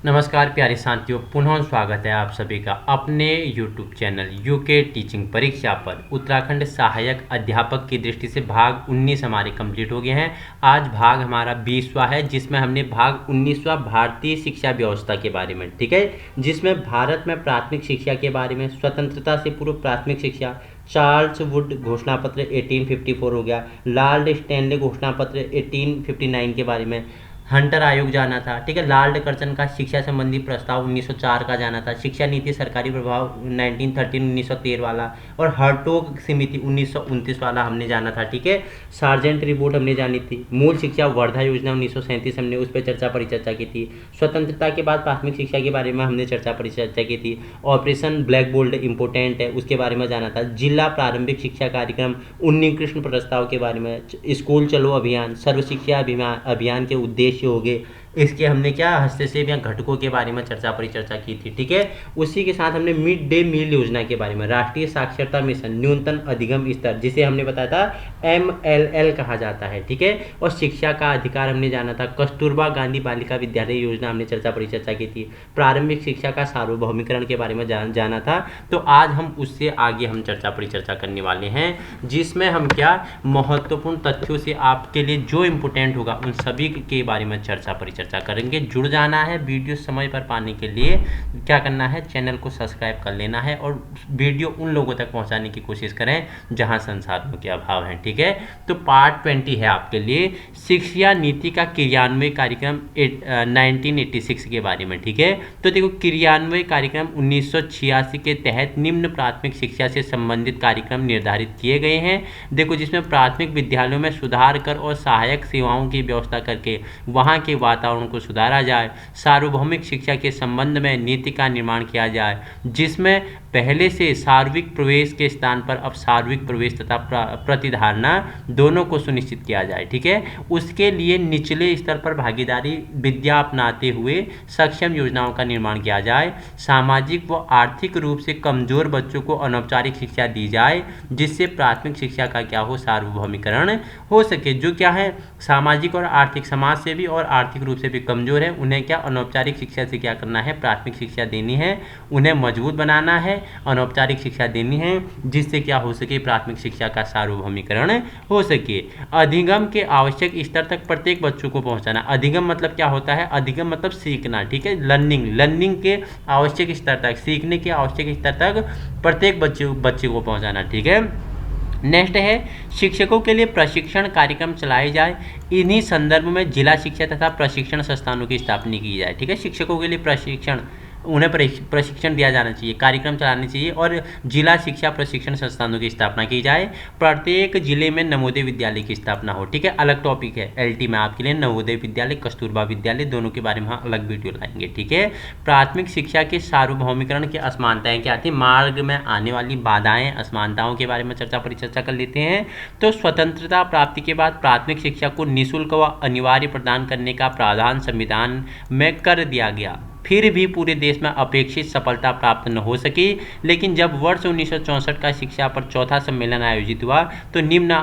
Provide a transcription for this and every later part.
नमस्कार प्यारे साथियों, पुनः स्वागत है आप सभी का अपने YouTube चैनल यूके टीचिंग परीक्षा पर। उत्तराखंड सहायक अध्यापक की दृष्टि से भाग 19 हमारे कंप्लीट हो गए हैं। आज भाग हमारा 20वां है, जिसमें हमने भाग 19वां भारतीय शिक्षा व्यवस्था के बारे में, ठीक है, जिसमें भारत में प्राथमिक शिक्षा के बारे में, स्वतंत्रता से पूर्व प्राथमिक शिक्षा, चार्ल्स वुड घोषणा पत्र 1854 हो गया, लॉर्ड स्टैनले घोषणा पत्र 1859 के बारे में, हंटर आयोग जाना था, ठीक है, लॉर्ड कर्जन का शिक्षा संबंधी प्रस्ताव 1904 का जाना था, शिक्षा नीति सरकारी प्रभाव 1913 1913 वाला, और हर्टोग समिति 1929 वाला हमने जाना था, ठीक है। सार्जेंट रिपोर्ट हमने जानी थी। मूल शिक्षा वर्धा योजना 1937 हमने उस पर चर्चा परिचर्चा की थी। स्वतंत्रता के बाद प्राथमिक शिक्षा के बारे में हमने चर्चा परिचर्चा की थी। ऑपरेशन ब्लैक बोल्ड इंपोर्टेंट है, उसके बारे में जाना था। जिला प्रारंभिक शिक्षा कार्यक्रम 19 कृष्ण प्रस्ताव के बारे में, स्कूल चलो अभियान, सर्व शिक्षा अभियान के उद्देश्य हो गए, इसके हमने क्या हस्तक्षेप या घटकों के बारे में चर्चा परिचर्चा की थी, ठीक है। उसी के साथ हमने मिड डे मील योजना के बारे में, राष्ट्रीय साक्षरता मिशन, न्यूनतम अधिगम स्तर, जिसे हमने बताया था MLL कहा जाता है, ठीक है, और शिक्षा का अधिकार हमने जाना था। कस्तूरबा गांधी बालिका विद्यालय योजना हमने चर्चा परिचर्चा की थी। प्रारंभिक शिक्षा का सार्वभौमिकरण के बारे में जाना था। तो आज हम उससे आगे हम चर्चा परिचर्चा करने वाले हैं, जिसमें हम क्या महत्वपूर्ण तथ्यों से आपके लिए जो इम्पोर्टेंट होगा उन सभी के बारे में चर्चा परिचर्चा करेंगे। जुड़ जाना है। वीडियो समय पर पाने के लिए क्या करना है, चैनल को सब्सक्राइब कर लेना है और वीडियो उन लोगों तक पहुंचाने की कोशिश करें जहां संसाधनों के अभाव है, ठीक है। तो पार्ट 20 है आपके लिए, शिक्षा नीति का क्रियान्वयन कार्यक्रम 1986 के बारे में, ठीक है। तो देखो, क्रियान्वयन कार्यक्रम 1986 के तहत निम्न प्राथमिक शिक्षा से संबंधित कार्यक्रम निर्धारित किए गए हैं। देखो, जिसमें प्राथमिक विद्यालयों में सुधार कर और सहायक सेवाओं की व्यवस्था करके वहां के वातावरण को सुधारा जाए। सार्वभौमिक शिक्षा के संबंध में नीति का निर्माण किया जाए, जिसमें पहले से सार्वत्रिक प्रवेश के स्थान पर अब सार्वत्रिक प्रवेश तथा प्रतिधारणा दोनों को सुनिश्चित किया जाए, ठीक है। उसके लिए निचले स्तर पर भागीदारी विद्या अपनाते हुए सक्षम योजनाओं का निर्माण किया जाए। सामाजिक व आर्थिक रूप से कमजोर बच्चों को अनौपचारिक शिक्षा दी जाए, जिससे प्राथमिक शिक्षा का क्या हो, सार्वभौमिकरण हो सके। जो क्या है, सामाजिक और आर्थिक, समाज से भी और आर्थिक रूप से भी कमजोर है, उन्हें क्या अनौपचारिक शिक्षा से क्या करना है, प्राथमिक शिक्षा देनी है, उन्हें मजबूत बनाना है, अनौपचारिक शिक्षा देनी है, जिससे क्या हो सके, प्राथमिक शिक्षा का सार्वभौमिकरण हो सके। अधिगम के आवश्यक स्तर तक प्रत्येक बच्चों को पहुंचाना। अधिगम मतलब क्या होता है, अधिगम मतलब सीखना, ठीक है, लर्निंग के आवश्यक स्तर तक, सीखने के आवश्यक स्तर तक प्रत्येक बच्चे को पहुंचाना, ठीक है। नेक्स्ट है, शिक्षकों के लिए प्रशिक्षण कार्यक्रम चलाए जाए। इन्हीं संदर्भ में जिला शिक्षा तथा प्रशिक्षण संस्थानों की स्थापना की जाए, ठीक है। शिक्षकों के लिए प्रशिक्षण, उन्हें प्रशिक्षण दिया जाना चाहिए, कार्यक्रम चलाने चाहिए, और जिला शिक्षा प्रशिक्षण संस्थानों की स्थापना की जाए। प्रत्येक जिले में नवोदय विद्यालय की स्थापना हो, ठीक है। अलग टॉपिक है LT में आपके लिए, नवोदय विद्यालय, कस्तूरबा विद्यालय, दोनों के बारे में हम अलग वीडियो लाएंगे, ठीक है। प्राथमिक शिक्षा के सार्वभौमिकरण की असमानताएं क्या आती है, मार्ग में आने वाली बाधाएं, असमानताओं के बारे में चर्चा परिचर्चा कर लेते हैं। तो स्वतंत्रता प्राप्ति के बाद प्राथमिक शिक्षा को निःशुल्क व अनिवार्य प्रदान करने का प्रावधान संविधान में कर दिया गया। फिर भी पूरे देश में अपेक्षित सफलता प्राप्त न हो सकी, लेकिन जब वर्ष 1964 का शिक्षा पर चौथा सम्मेलन आयोजित हुआ तो निम्न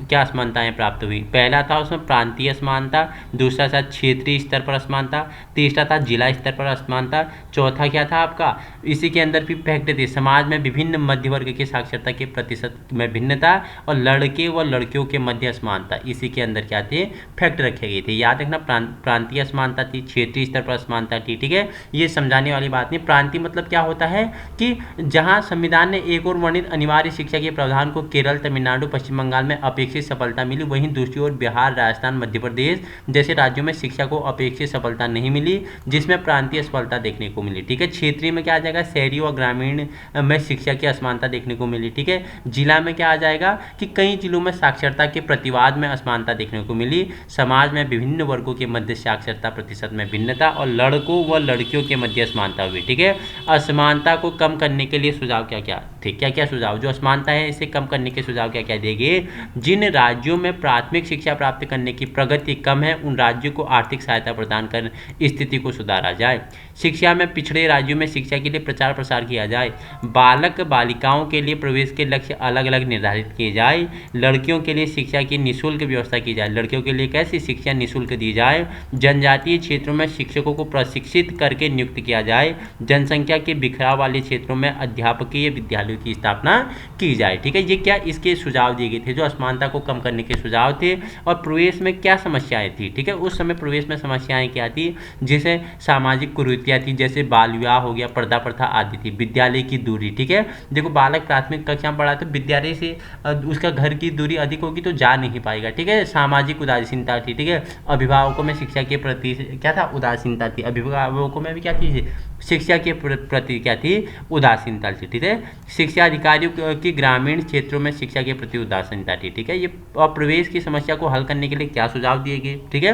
क्या असमानताएं प्राप्त हुई। पहला था उसमें प्रांतीय असमानता, दूसरा था क्षेत्रीय स्तर पर असमानता, तीसरा था जिला स्तर पर असमानता, चौथा क्या था आपका, इसी के अंदर भी फैक्ट थे, समाज में विभिन्न मध्य वर्ग की साक्षरता के प्रतिशत में भिन्नता और लड़के व लड़कियों के मध्य असमानता, इसी के अंदर क्या थे, फैक्ट रखे गए थे। याद रखना, प्रांतीय असमानता थी, क्षेत्रीय स्तर पर असमानता थी, ठीक है। ये समझाने वाली बात नहीं। प्रांतीय मतलब क्या होता है कि जहां संविधान ने एक और वर्णित अनिवार्य शिक्षा के प्रावधान को केरल, तमिलनाडु, पश्चिम बंगाल में अपेक्षित सफलता मिली, वहीं दूसरी ओर बिहार, राजस्थान, मध्य प्रदेश जैसे राज्यों में शिक्षा को अपेक्षित सफलता नहीं मिली, जिसमें प्रांतीय सफलता देखने को मिली, ठीक है। क्षेत्रीय में क्या आ जाएगा, शहरी और ग्रामीण में शिक्षा की असमानता देखने को मिली, ठीक है। जिला में क्या आ जाएगा कि कई जिलों में साक्षरता के प्रतिवाद में असमानता देखने को मिली। समाज में विभिन्न वर्गों के मध्य साक्षरता प्रतिशत में भिन्नता और लड़कों व लड़कियों के मध्य असमानता हुई, ठीक है। असमानता को कम करने के लिए सुझाव क्या क्या, थे। क्या क्या सुझाव, जो असमानता है इसे कम करने के सुझाव क्या क्या दिए गए? जिन राज्यों में प्राथमिक शिक्षा प्राप्त करने की प्रगति कम है उन राज्यों को आर्थिक सहायता प्रदान कर स्थिति को सुधारा जाए। शिक्षा में पिछड़े राज्यों में शिक्षा के लिए प्रचार प्रसार किया जाए। बालक बालिकाओं के लिए प्रवेश के लक्ष्य अलग अलग निर्धारित किए जाए। लड़कियों के लिए शिक्षा की निःशुल्क व्यवस्था की जाए। लड़कियों के लिए कैसी शिक्षा निःशुल्क दी जाए। जनजातीय क्षेत्रों में शिक्षकों को प्रशिक्षित करके नियुक्त किया जाए। जनसंख्या के बिखराव वाले क्षेत्रों में अध्यापकीय विद्यालयों की स्थापना की जाए। ठीक है, ये क्या इसके सुझाव दिए गए थे, जो असमानता को कम करने के सुझाव थे। और प्रवेश में क्या समस्याएं थी? ठीक है, उस समय प्रवेश में समस्याएं क्या थी? जैसे सामाजिक कुरीतियां थी, जैसे बाल विवाह हो गया, पर्दा प्रथा आदि थी। विद्यालय की दूरी, ठीक है, देखो बालक प्राथमिक कक्षा में पढ़ा तो विद्यालय से उसका घर की दूरी अधिक होगी तो जा नहीं पाएगा। ठीक है, सामाजिक उदासीनता थी। ठीक है, अभिभावकों में शिक्षा के प्रति क्या था? उदासीनता थी। अभिभावकों में भी क्या थी? शिक्षा के प्रति क्या थी? उदासीनता थी। ठीक है, शिक्षा अधिकारियों की ग्रामीण क्षेत्रों में शिक्षा के प्रति उदासीनता थी। ठीक है, ये प्रवेश की समस्या को हल करने के लिए क्या सुझाव दिए गए? ठीक है,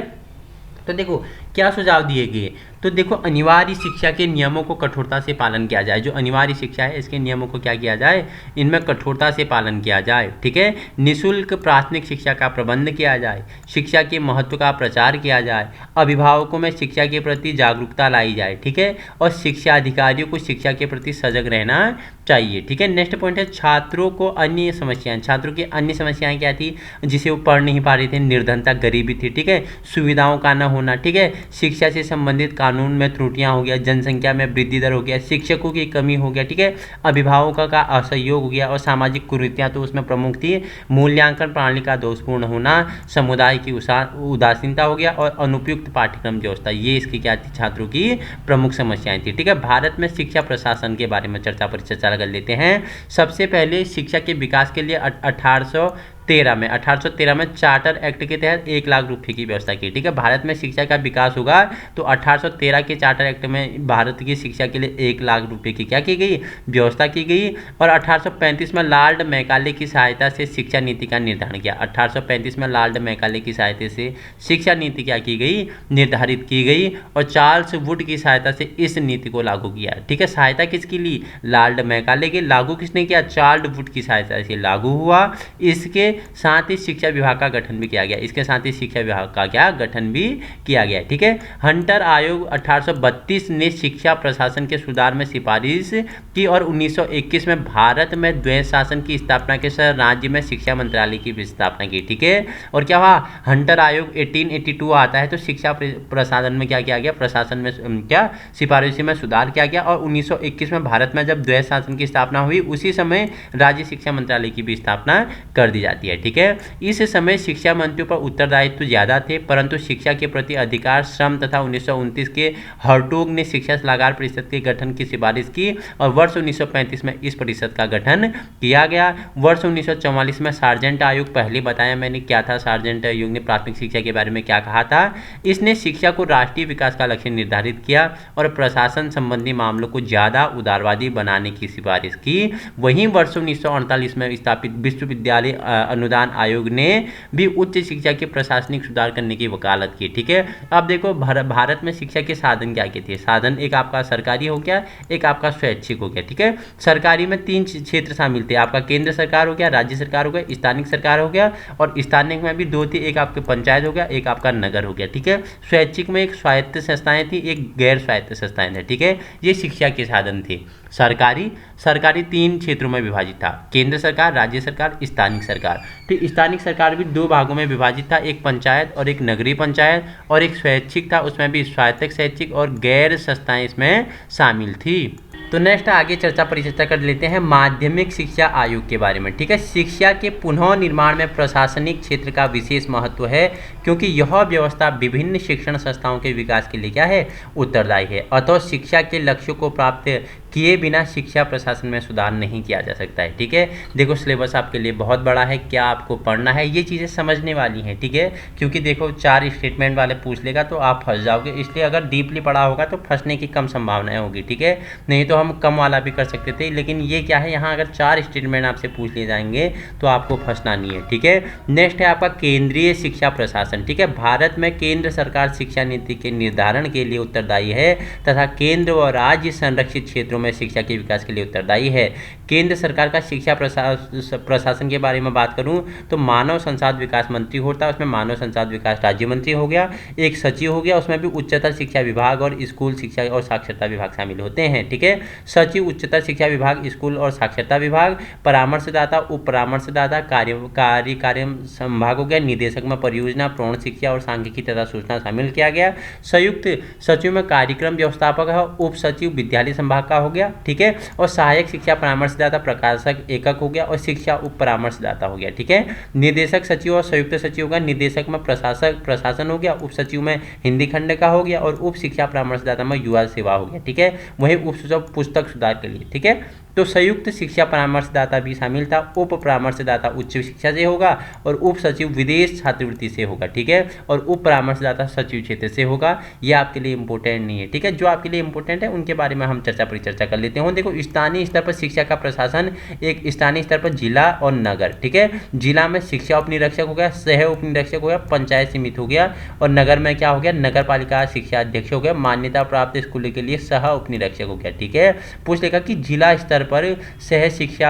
तो देखो क्या सुझाव दिए गए। तो देखो अनिवार्य शिक्षा के नियमों को कठोरता से पालन किया जाए। जो अनिवार्य शिक्षा है इसके नियमों को क्या किया जाए? इनमें कठोरता से पालन किया जाए। ठीक है, निःशुल्क प्राथमिक शिक्षा का प्रबंध किया जाए। शिक्षा के महत्व का प्रचार किया जाए। अभिभावकों में शिक्षा के प्रति जागरूकता लाई जाए। ठीक है, और शिक्षा अधिकारियों को शिक्षा के प्रति सजग रहना चाहिए। ठीक है, नेक्स्ट पॉइंट है छात्रों को अन्य समस्याएं। छात्रों की अन्य समस्याएं क्या थी? जिसे वो पढ़ नहीं पा रहे थे, निर्धनता, गरीबी थी। ठीक है, सुविधाओं का न होना। ठीक है, शिक्षा से संबंधित कानून में त्रुटियां हो गया, जनसंख्या में वृद्धि दर हो गया, शिक्षकों की कमी हो गया। ठीक है, अभिभावकों का असहयोग हो गया और सामाजिक कुरीतियां तो उसमें प्रमुख थी। मूल्यांकन प्रणाली का दोषपूर्ण होना, समुदाय की उदासीनता हो गया और अनुपयुक्त पाठ्यक्रम व्यवस्था, ये इसकी क्या थी? छात्रों की प्रमुख समस्याएं थी। ठीक है, भारत में शिक्षा प्रशासन के बारे में चर्चा कर लेते हैं। सबसे पहले शिक्षा के विकास के लिए 1813 में चार्टर एक्ट के तहत 1 लाख रुपए की व्यवस्था की। ठीक है, भारत में शिक्षा का विकास होगा तो 1813 के चार्टर एक्ट में भारत की शिक्षा के लिए 1 लाख रुपए की क्या की गई? व्यवस्था की गई। और 1835 में लॉर्ड मैकाले की सहायता से शिक्षा नीति का निर्धारण किया। 1835 में लॉर्ड मैकाले की सहायता से शिक्षा नीति क्या की गई? निर्धारित की गई और चार्ल्स वुड की सहायता से इस नीति को लागू किया। ठीक है, सहायता किसकी ली? लॉर्ड मैकाले की। लागू किसने किया? चार्ल्स वुड की सहायता से लागू हुआ। इसके साथ ही शिक्षा विभाग का गठन भी किया गया। इसके साथ ही शिक्षा विभाग का क्या गठन भी किया गया। ठीक है, हंटर आयोग 1832 ने शिक्षा प्रशासन के सुधार में सिफारिश की और 1921 में भारत में द्वैध शासन की स्थापना के साथ राज्य में शिक्षा मंत्रालय की भी स्थापना की। ठीक है, और क्या हुआ? हंटर आयोग 1882 आता है तो शिक्षा प्रशासन में क्या किया गया? प्रशासन में क्या सिफारिश में सुधार किया गया और 1921 में भारत में जब द्वैध शासन की स्थापना हुई उसी समय राज्य शिक्षा मंत्रालय की भी स्थापना कर दी जाती है। ठीक है, इस समय शिक्षा मंत्रियों पर उत्तरदायित्व ज्यादा थे परंतु शिक्षा के प्रति अधिकार, श्रम तथा 1929 के हर्टोग ने शिक्षा सलाहकार परिषद के गठन की सिफारिश की और वर्ष 1935 में इस परिषद का गठन किया गया। वर्ष 1944 में सार्जेंट आयोग, पहले बताया मैंने क्या था सार्जेंट आयोग ने प्राथमिक शिक्षा के बारे में क्या कहा था? इसने शिक्षा को राष्ट्रीय विकास का लक्ष्य निर्धारित किया और प्रशासन संबंधी मामलों को ज्यादा उदारवादी बनाने की सिफारिश की। वहीं वर्ष 1948 में स्थापित विश्वविद्यालय अनुदान आयोग ने भी उच्च शिक्षा के प्रशासनिक सुधार करने की वकालत की। ठीक है, अब देखो भारत में शिक्षा के साधन क्या क्या थे? साधन एक आपका सरकारी हो गया, एक आपका स्वैच्छिक हो गया। ठीक है, सरकारी में 3 क्षेत्र शामिल थे। आपका केंद्र सरकार हो गया, राज्य सरकार हो गया, स्थानिक सरकार हो गया और स्थानिक में भी 2 थी, एक आपके पंचायत हो गया, एक आपका नगर हो गया। ठीक है, स्वैच्छिक में एक स्वायत्त संस्थाएं थी, एक गैर स्वायत्त संस्थाएं थी। ठीक है, ये शिक्षा के साधन थे। सरकारी 3 क्षेत्रों में विभाजित था, केंद्र सरकार, राज्य सरकार, स्थानिक सरकार। तो स्थानिक सरकार भी 2 भागों में विभाजित था, एक पंचायत और एक नगरीय पंचायत, और एक स्वैच्छिक था, उसमें भी स्वायत्त स्वैच्छिक और गैर संस्थाएं इसमें शामिल थी। तो नेक्स्ट आगे परिचर्चा कर लेते हैं माध्यमिक शिक्षा आयोग के बारे में। ठीक है, शिक्षा के पुनः निर्माण में प्रशासनिक क्षेत्र का विशेष महत्व है क्योंकि यह व्यवस्था विभिन्न शिक्षण संस्थाओं के विकास के लिए क्या है? उत्तरदायी है। अतः शिक्षा के लक्ष्यों को प्राप्त किए बिना शिक्षा प्रशासन में सुधार नहीं किया जा सकता है। ठीक है, देखो सिलेबस आपके लिए बहुत बड़ा है, क्या आपको पढ़ना है ये चीज़ें समझने वाली हैं। ठीक है, क्योंकि देखो 4 स्टेटमेंट वाले पूछ लेगा तो आप फंस जाओगे, इसलिए अगर डीपली पढ़ा होगा तो फंसने की कम संभावनाएं होगी। ठीक है, नहीं तो हम कम वाला भी कर सकते थे, लेकिन ये क्या है, यहाँ अगर 4 स्टेटमेंट आपसे पूछ लिए जाएंगे तो आपको फंसना नहीं है। ठीक है, नेक्स्ट है आपका केंद्रीय शिक्षा प्रशासन। प्रशासन, ठीक है, भारत में केंद्र सरकार शिक्षा नीति के निर्धारण के लिए उत्तरदायी है तथा केंद्र व राज्य संरक्षित क्षेत्रों में शिक्षा के विकास के लिए उत्तरदायी है। केंद्र सरकार का शिक्षा प्रशासन के बारे में बात करूं तो मानव संसाधन विकास मंत्री होता है, उसमें मानव संसाधन विकास राज्य मंत्री हो गया, एक सचिव हो गया, उसमें भी उच्चतर शिक्षा विभाग और स्कूल शिक्षा और साक्षरता विभाग शामिल होते हैं, ठीक है। सचिव उच्चतर शिक्षा विभाग, स्कूल और साक्षरता विभाग, परामर्शदाता, उप परामर्शदाता, कार्य संभाग हो गया, निदेशक में परियोजना, प्रौढ़ शिक्षा और सांख्यिकी तथा सूचना शामिल किया गया। संयुक्त सचिव में कार्यक्रम व्यवस्थापक है, उप सचिव विद्यालय संभाग का हो गया, ठीक है, और सहायक शिक्षा परामर्शदाता प्रकाशक एकक हो गया और शिक्षा उप परामर्शदाता हो गया, ठीक है। निदेशक सचिव और संयुक्त सचिव का, निदेशक में प्रशासन हो गया, उप सचिव में हिंदी खंड का हो गया और उप शिक्षा परामर्शदाता में युवा सेवा हो गया, ठीक है। वही उप सचिव पुस्तक सुधार के लिए, ठीक है। तो संयुक्त शिक्षा परामर्शदाता भी शामिल था, उप परामर्शदाता उच्च शिक्षा से होगा और उप सचिव विदेश छात्रवृत्ति से होगा, ठीक है, और उप परामर्शदाता सचिव क्षेत्र से होगा। ये आपके लिए इंपॉर्टेंट नहीं है, ठीक है। जो आपके लिए इंपॉर्टेंट है उनके बारे में हम परिचर्चा कर लेते हैं। देखो, स्थानीय स्तर पर शिक्षा का प्रशासन, एक स्थानीय स्तर पर जिला और नगर, ठीक है। जिला में शिक्षा उप निरीक्षक हो गया, सह उप निरीक्षक हो गया, पंचायत समिति हो गया, और नगर में क्या हो गया, नगर पालिका शिक्षा अध्यक्ष हो गया, मान्यता प्राप्त स्कूल के लिए सह उप निरीक्षक हो गया, ठीक है। पूछ लेगा कि जिला स्तर पर सह शिक्षा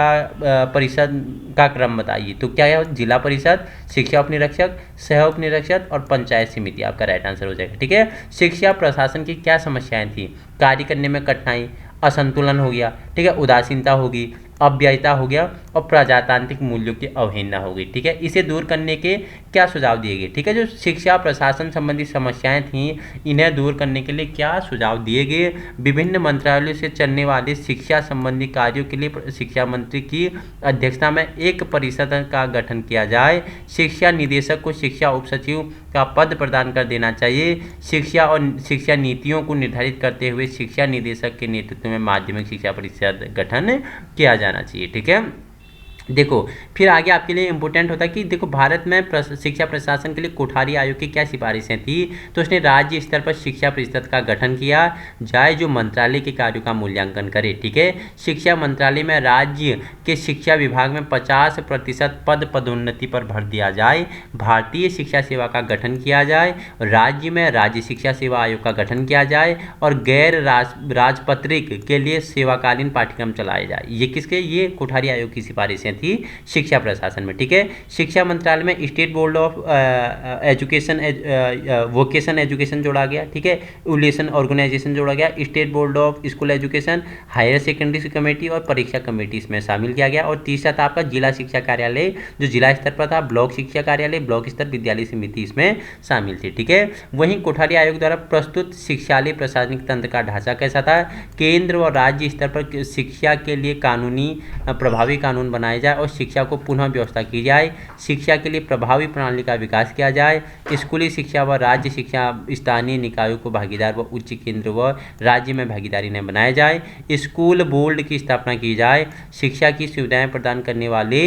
परिषद का क्रम बताइए, तो क्या है, जिला परिषद, शिक्षा उप निरीक्षक, सह उप निरीक्षक और पंचायत समिति आपका राइट आंसर हो जाएगा, ठीक है। शिक्षा प्रशासन की क्या समस्याएं थी, कार्य करने में कठिनाई, असंतुलन हो गया, ठीक है, उदासीनता होगी, अव्ययता हो गया और प्रजातांत्रिक मूल्यों की अवहेलना हो गई, ठीक है। इसे दूर करने के क्या सुझाव दिए गए, ठीक है। जो शिक्षा प्रशासन संबंधी समस्याएं थीं, इन्हें दूर करने के लिए क्या सुझाव दिए गए, विभिन्न मंत्रालयों से चलने वाले शिक्षा संबंधी कार्यों के लिए शिक्षा मंत्री की अध्यक्षता में एक परिषद का गठन किया जाए, शिक्षा निदेशक को शिक्षा उप सचिव का पद प्रदान कर देना चाहिए, शिक्षा और शिक्षा नीतियों को निर्धारित करते हुए शिक्षा निदेशक के नेतृत्व में माध्यमिक शिक्षा परिषद गठन किया जाना चाहिए, ठीक है। देखो, फिर आगे आपके लिए इंपॉर्टेंट होता है कि देखो, भारत में शिक्षा प्रशासन के लिए कोठारी आयोग की क्या सिफारिशें थी, तो उसने राज्य स्तर पर शिक्षा परिषद का गठन किया जाए जो मंत्रालय के कार्यों का मूल्यांकन करे, ठीक है। शिक्षा मंत्रालय में राज्य के शिक्षा विभाग में 50% पद पदोन्नति पर भर दिया जाए, भारतीय शिक्षा सेवा का गठन किया जाए, राज्य में राज्य शिक्षा सेवा आयोग का गठन किया जाए और गैर राजपत्रित के लिए सेवाकालीन पाठ्यक्रम चलाए जाए। ये किसके, ये कोठारी आयोग की सिफारिशें थी शिक्षा प्रशासन में, ठीक है। शिक्षा मंत्रालय में state board of education vocation education जोड़ा गया, ठीक है, इवैल्यूएशन ऑर्गेनाइजेशन जोड़ा गया, state board of school education, higher secondary committee और परीक्षा कमेटी इसमें शामिल किया गया। और तीसरा था आपका जिला शिक्षा कार्यालय जो जिला स्तर पर था, ब्लॉक शिक्षा कार्यालय, ब्लॉक स्तर विद्यालय समिति इसमें शामिल थी, ठीक है। वहीं कोठारी आयोग द्वारा प्रस्तुत शिक्षालय प्रशासनिक तंत्र का ढांचा कैसा था, केंद्र और राज्य स्तर पर शिक्षा के लिए कानूनी प्रभावी कानून बनाए जाए और शिक्षा को पुनः व्यवस्था की जाए, शिक्षा के लिए प्रभावी प्रणाली का विकास किया जाए, स्कूली शिक्षा व राज्य शिक्षा स्थानीय निकायों को भागीदार व उच्च केंद्र व राज्य में भागीदारी ने बनाया जाए, स्कूल बोर्ड की स्थापना की जाए, शिक्षा की सुविधाएं प्रदान करने वाले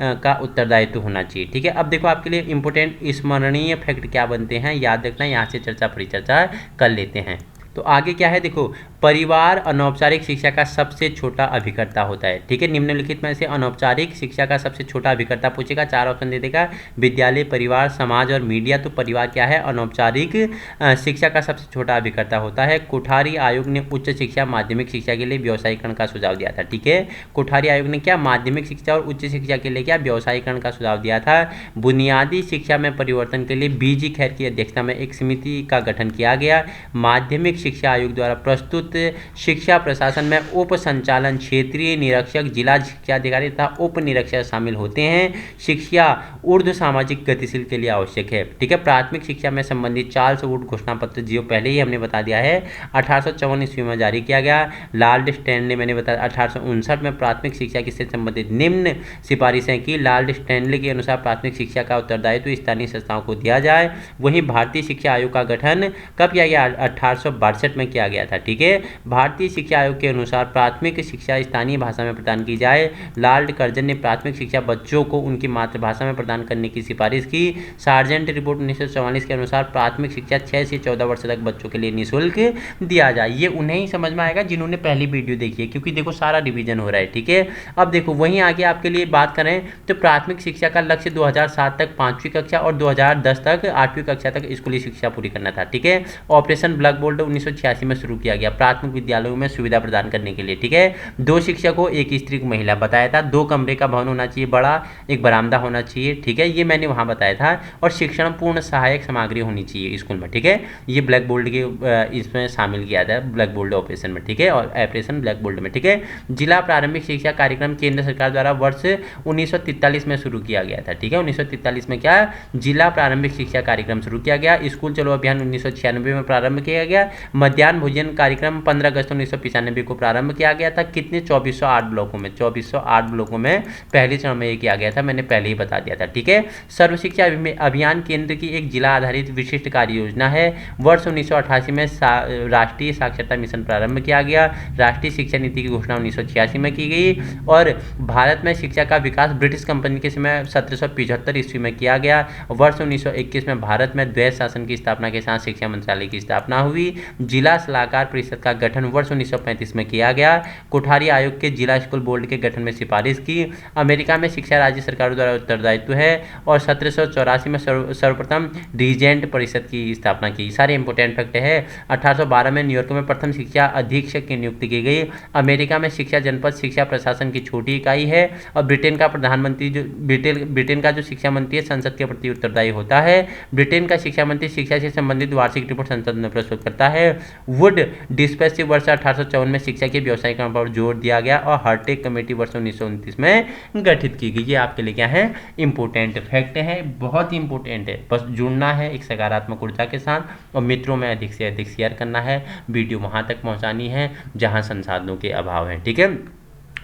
का उत्तरदायित्व होना चाहिए, ठीक है। अब देखो, आपके लिए इंपॉर्टेंट स्मरणीय फैक्ट क्या बनते हैं, याद रखना, यहाँ से परिचर्चा कर लेते हैं। तो आगे क्या है, देखो, परिवार अनौपचारिक शिक्षा का सबसे छोटा अभिकर्ता होता है, ठीक है। निम्नलिखित में से अनौपचारिक शिक्षा का सबसे छोटा अभिकर्ता पूछेगा, 4 ऑप्शन दे देगा, विद्यालय, परिवार, समाज और मीडिया। तो परिवार क्या है, अनौपचारिक शिक्षा का सबसे छोटा अभिकर्ता होता है। कोठारी आयोग ने उच्च शिक्षा माध्यमिक शिक्षा के लिए व्यवसायीकरण का सुझाव दिया था, ठीक है। कोठारी आयोग ने क्या, माध्यमिक शिक्षा और उच्च शिक्षा के लिए क्या, व्यवसायीकरण का सुझाव दिया था। बुनियादी शिक्षा में परिवर्तन के लिए बीजी खैर की अध्यक्षता में एक समिति का गठन किया गया। माध्यमिक शिक्षा आयोग द्वारा प्रस्तुत शिक्षा प्रशासन में उप संचालन, क्षेत्रीय निरीक्षक, जिला शिक्षा अधिकारी तथा उप निरीक्षक शामिल होते हैं। शिक्षा ऊर्ध्व सामाजिक गतिशील के लिए आवश्यक है, ठीक है। प्राथमिक शिक्षा में संबंधित चार्ल्स वुड घोषणा पत्र जो पहले ही हमने बता दिया है 1854 ईस्वी में जारी किया गया। लॉर्ड स्टैनले मैंने बताया 1859 में प्राथमिक शिक्षा से संबंधित निम्न सिफारिशें की। लॉर्ड स्टैनले के अनुसार प्राथमिक शिक्षा का उत्तरदायित्व स्थानीय संस्थाओं को दिया जाए। वहीं भारतीय शिक्षा आयोग का गठन कब किया गया, 1862 1962 में किया गया था। ठीक है, भारतीय शिक्षा आयोग के अनुसार प्राथमिक शिक्षा स्थानीय भाषा में प्रदान की जाए। लॉर्ड कर्जन ने प्राथमिक शिक्षा बच्चों को उनकी मातृभाषा में प्रदान करने की सिफारिश की। सार्जेंट रिपोर्ट 1944 के अनुसार प्राथमिक शिक्षा 6 से 14 वर्ष तक बच्चों के लिए निःशुल्क दिया जाए। ये उन्हें ही समझ में आएगा जिन्होंने पहली वीडियो देखी है, क्योंकि देखो सारा डिवीजन हो रहा है। ठीक है, अब देखो वहीं आगे आपके लिए बात करें तो प्राथमिक शिक्षा का लक्ष्य 2007 तक 5वीं कक्षा और 2010 तक 8वीं कक्षा तक स्कूली शिक्षा पूरी करना था। ठीक है, ऑपरेशन ब्लैक बोर्ड 1986 में शुरू किया गया प्राथमिक विद्यालयों में सुविधा प्रदान करने के लिए। ठीक है, 2 शिक्षकों, 1 स्त्री, 1 महिला बताया था। 2 कमरे का भवन होना चाहिए बड़ा, 1 बरामदा होना चाहिए। ठीक है, ये मैंने वहाँ बताया था। और शिक्षण पूर्ण सहायक सामग्री होनी चाहिए स्कूल में। ठीक है, ये ब्लैक बोर्ड के इसमें शामिल किया था ब्लैक बोर्ड ऑपरेशन में। ठीक है, और ऑपरेशन ब्लैक बोर्ड में। ठीक है, जिला प्रारंभिक शिक्षा कार्यक्रम केंद्र सरकार द्वारा वर्ष 1943 में शुरू किया गया था। ठीक है, 1943 में क्या जिला प्रारंभिक शिक्षा कार्यक्रम शुरू किया गया। स्कूल चलो अभियान 1996 में प्रारंभ किया गया। मध्याह्न भोजन कार्यक्रम 15 अगस्त 1995 को प्रारंभ किया गया था। कितने 2408 ब्लॉकों में, 2408 ब्लॉकों में पहले चरण में ये किया गया था, मैंने पहले ही बता दिया था। ठीक है, सर्व शिक्षा अभियान केंद्र की एक जिला आधारित विशिष्ट कार्य योजना है। वर्ष 1988 में राष्ट्रीय साक्षरता मिशन प्रारंभ किया गया। राष्ट्रीय शिक्षा नीति की घोषणा 1986 में की गई। और भारत में शिक्षा का विकास ब्रिटिश कंपनी के समय 1775 ईस्वी में किया गया। वर्ष 1921 में भारत में द्वैध शासन की स्थापना के साथ शिक्षा मंत्रालय की स्थापना हुई। जिला सलाहकार परिषद का गठन वर्ष 1935 में किया गया। कोठारी आयोग के जिला स्कूल बोर्ड के गठन में सिफारिश की। अमेरिका में शिक्षा राज्य सरकारों द्वारा उत्तरदायित्व है। और 1784 में सर्वप्रथम रीजेंट परिषद की स्थापना की। सारे इंपोर्टेंट फैक्ट है। 1812 में न्यूयॉर्क में प्रथम शिक्षा अधीक्षक की नियुक्ति की गई। अमेरिका में शिक्षा जनपद शिक्षा प्रशासन की छोटी इकाई है। और ब्रिटेन का प्रधानमंत्री ब्रिटेन का जो शिक्षा मंत्री है संसद के प्रति उत्तरदायी होता है। ब्रिटेन का शिक्षा मंत्री शिक्षा से संबंधित वार्षिक रिपोर्ट संसद में प्रस्तुत करता है। वुड डिस्पैच वर्ष 1854 में शिक्षा के व्यवसायीकरण पर जोर दिया गया। और हार्टेक कमेटी वर्ष 1929 में गठित की गई। ये आपके लिए क्या है, इंपोर्टेंट फैक्ट है, बहुत ही इंपोर्टेंट है। बस जुड़ना है एक सकारात्मक ऊर्जा के साथ और मित्रों में अधिक से अधिक शेयर करना है। वीडियो वहाँ तक पहुँचानी है जहाँ संसाधनों के अभाव है। ठीक है,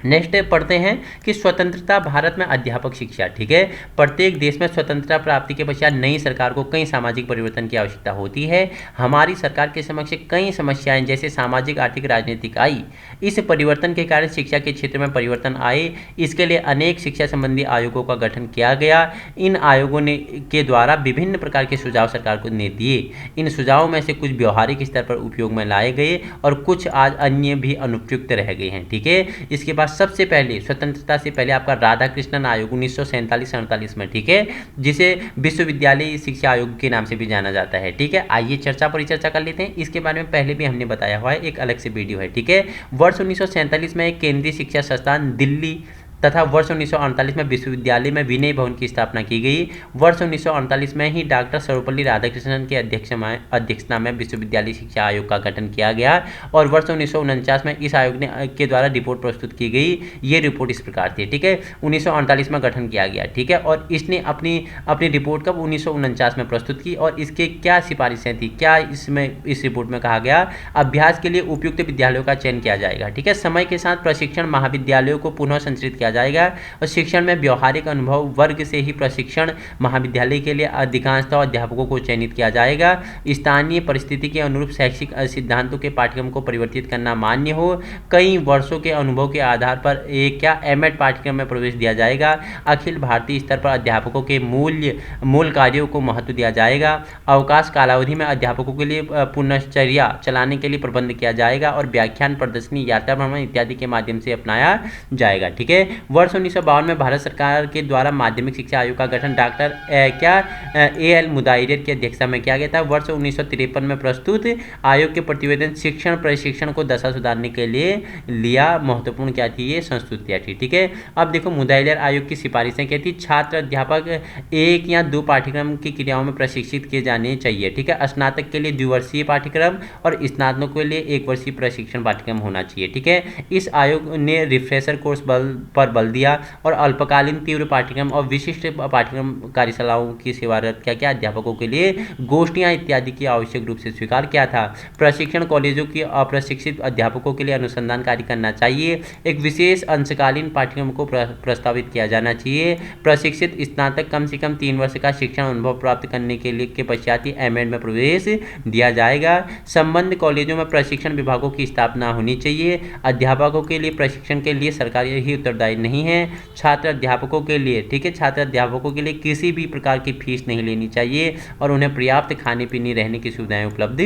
नेक्स्ट पढ़ते हैं कि स्वतंत्रता भारत में अध्यापक शिक्षा। ठीक है, प्रत्येक देश में स्वतंत्रता प्राप्ति के पश्चात नई सरकार को कई सामाजिक परिवर्तन की आवश्यकता होती है। हमारी सरकार के समक्ष कई समस्याएं जैसे सामाजिक, आर्थिक, राजनीतिक आई। इस परिवर्तन के कारण शिक्षा के क्षेत्र में परिवर्तन आए। इसके लिए अनेक शिक्षा संबंधी आयोगों का गठन किया गया। इन आयोगों ने के द्वारा विभिन्न प्रकार के सुझाव सरकार को ने दिए। इन सुझावों में से कुछ व्यवहारिक स्तर पर उपयोग में लाए गए और कुछ आज अन्य भी अनुपयुक्त रह गए हैं। ठीक है, इसके बाद सबसे पहले स्वतंत्रता से पहले आपका राधाकृष्णन आयोग 1947-48 में। ठीक है, जिसे विश्वविद्यालय शिक्षा आयोग के नाम से भी जाना जाता है। ठीक है, आइए परिचर्चा कर लेते हैं। इसके बारे में पहले भी हमने बताया हुआ है, एक अलग से वीडियो है। ठीक है, वर्ष 1947 में एक केंद्रीय शिक्षा संस्थान दिल्ली तथा वर्ष 1948 में विश्वविद्यालय में विनय भवन की स्थापना की गई। वर्ष 1948 में ही डॉक्टर सर्वपल्ली राधाकृष्णन के अध्यक्षता में विश्वविद्यालय शिक्षा आयोग का गठन किया गया। और वर्ष 1949 में इस आयोग के द्वारा रिपोर्ट प्रस्तुत की गई। ये रिपोर्ट इस प्रकार थी। ठीक है, 1948 में गठन किया गया। ठीक है, और इसने अपनी रिपोर्ट कब 1949 में प्रस्तुत की। और इसके क्या सिफारिशें थी, क्या इस रिपोर्ट में कहा गया, अभ्यास के लिए उपयुक्त विद्यालयों का चयन किया जाएगा। ठीक है, समय के साथ प्रशिक्षण महाविद्यालयों को पुनः संचालित किया जाएगा। और शिक्षण में व्यवहारिक अनुभव वर्ग से ही प्रशिक्षण महाविद्यालय के लिए अधिकांशतः अध्यापकों को चयनित किया जाएगा। स्थानीय परिस्थिति के अनुरूप शैक्षिक सिद्धांतों के पाठ्यक्रम को परिवर्तित करना मान्य हो। कई वर्षों के अनुभव के आधार पर एमएड पाठ्यक्रम में प्रवेश दिया जाएगा। अखिल भारतीय स्तर पर अध्यापकों के मूल कार्यों को महत्व दिया जाएगा। अवकाश कालावधि में अध्यापकों के लिए पुनश्चर्या चलाने के लिए प्रबंध किया जाएगा। और व्याख्यान, प्रदर्शनी, यात्रा भ्रमण इत्यादि के माध्यम से अपनाया जाएगा। ठीक है, वर्ष 1952 में भारत सरकार के द्वारा माध्यमिक शिक्षा आयोग का गठन डॉक्टर ए.एल. मुदायिर की अध्यक्षता में किया गया था। वर्ष 1953 में प्रस्तुत आयोग के प्रतिवेदन शिक्षण प्रशिक्षण को दशा सुधारने के लिए लिया। महत्वपूर्ण क्या थी, ये संस्तुतियाँ थी। ठीक है, अब देखो मुदायिर आयोग की सिफारिशें क्या थी। छात्र अध्यापक 1 या 2 पाठ्यक्रम की क्रियाओं में प्रशिक्षित किए जाने चाहिए। ठीक है, स्नातक के लिए 2 वर्षीय पाठ्यक्रम और स्नातकों के लिए 1 वर्षीय प्रशिक्षण पाठ्यक्रम होना चाहिए। ठीक है, इस आयोग ने रिफ्रेशर कोर्स पर बल दिया और अल्पकालीन तीव्र पाठ्यक्रम और विशिष्ट पाठ्यक्रम कार्यशालाओं की सेवारत क्या क्या अध्यापकों के लिए गोष्ठियां इत्यादि की आवश्यक रूप से स्वीकार किया था। प्रशिक्षण कॉलेजों की अप्रशिक्षित अध्यापकों के लिए अनुसंधान कार्य करना चाहिए। एक विशेष अंशकालीन पाठ्यक्रम को प्रस्तावित किया जाना चाहिए। प्रशिक्षित स्नातक कम से कम 3 वर्ष का शिक्षण अनुभव प्राप्त करने के लिए के पश्चात ही एमएड में प्रवेश दिया जाएगा। संबंध कॉलेजों में प्रशिक्षण विभागों की स्थापना होनी चाहिए। अध्यापकों के लिए प्रशिक्षण के लिए सरकार ही उत्तरदायी नहीं है। छात्र अध्यापकों के लिए, ठीक है, छात्र अध्यापकों के लिए किसी भी प्रकार की फीस नहीं लेनी चाहिए और उन्हें पर्याप्त खाने पीने रहने की सुविधाएं उपलब्ध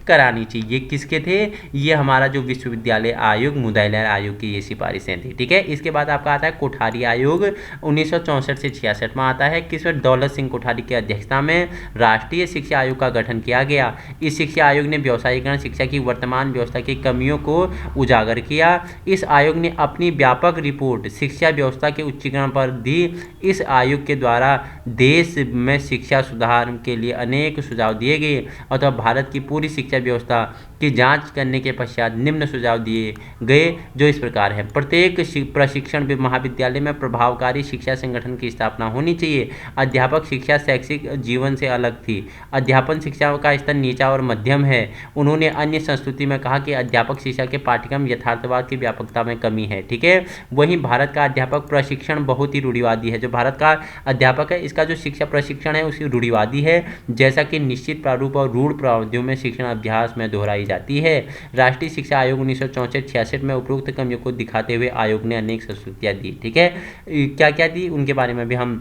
करानी चाहिए। किसके थे? ये हमारा जो विश्वविद्यालय आयोग, मुदाइलर आयोग की ये सिफारिशें थी। ठीक है, इसके बाद आपका आता है कोठारी आयोग 1964 से 66 में आता है। किसमें? दौलत सिंह कोठारी की अध्यक्षता में राष्ट्रीय शिक्षा आयोग का गठन किया गया। इस शिक्षा आयोग ने व्यावसायीकरण शिक्षा की वर्तमान व्यवस्था की कमियों को उजागर किया। इस आयोग ने अपनी व्यापक रिपोर्ट शिक्षा व्यवस्था के उच्चीकरण पर दी। इस आयोग के द्वारा देश में शिक्षा सुधार के लिए अनेक सुझाव दिए गए अथवा भारत की पूरी शिक्षा व्यवस्था की जांच करने के पश्चात निम्न सुझाव दिए गए, जो इस प्रकार है। प्रत्येक प्रशिक्षण महाविद्यालय में प्रभावकारी शिक्षा संगठन की स्थापना होनी चाहिए। अध्यापक शिक्षा शैक्षिक जीवन से अलग थी। अध्यापन शिक्षा का स्तर नीचा और मध्यम है। उन्होंने अन्य संस्तुति में कहा कि अध्यापक शिक्षा के पाठ्यक्रम यथार्थवाद की व्यापकता में कमी है। ठीक है, वहीं भारत का अध्यापक प्रशिक्षण बहुत ही रूढ़िवादी है। जो भारत का अध्यापक है, इसका जो शिक्षा प्रशिक्षण है उसी रूढ़िवादी है, जैसा कि निश्चित प्रारूप और रूढ़ प्रविधियों में शिक्षण अभ्यास में दोहराई जाती है। राष्ट्रीय शिक्षा आयोग 1964-66 में उपरोक्त कमियों को दिखाते हुए आयोग ने अनेक संस्तुतियां दी। ठीक है, क्या क्या दी उनके बारे में भी हम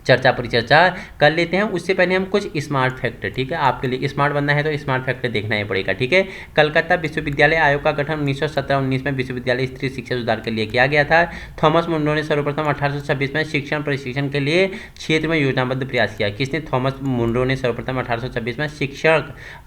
चर्चा परिचर्चा कर लेते हैं। उससे पहले हम कुछ स्मार्ट फैक्ट, ठीक है, आपके लिए स्मार्ट बनना है तो स्मार्ट फैक्ट देखना ही पड़ेगा। ठीक है, कलकत्ता विश्वविद्यालय आयोग का गठन 1917-19 में विश्वविद्यालय स्तरीय शिक्षा सुधार के लिए किया गया था। थॉमस मुंडो ने सर्वप्रथम 1826 में शिक्षण प्रशिक्षण के लिए क्षेत्र में योजनाबद्ध प्रयास किया। किसने? थॉमस मुंडो ने सर्वप्रथम 1826 में शिक्षण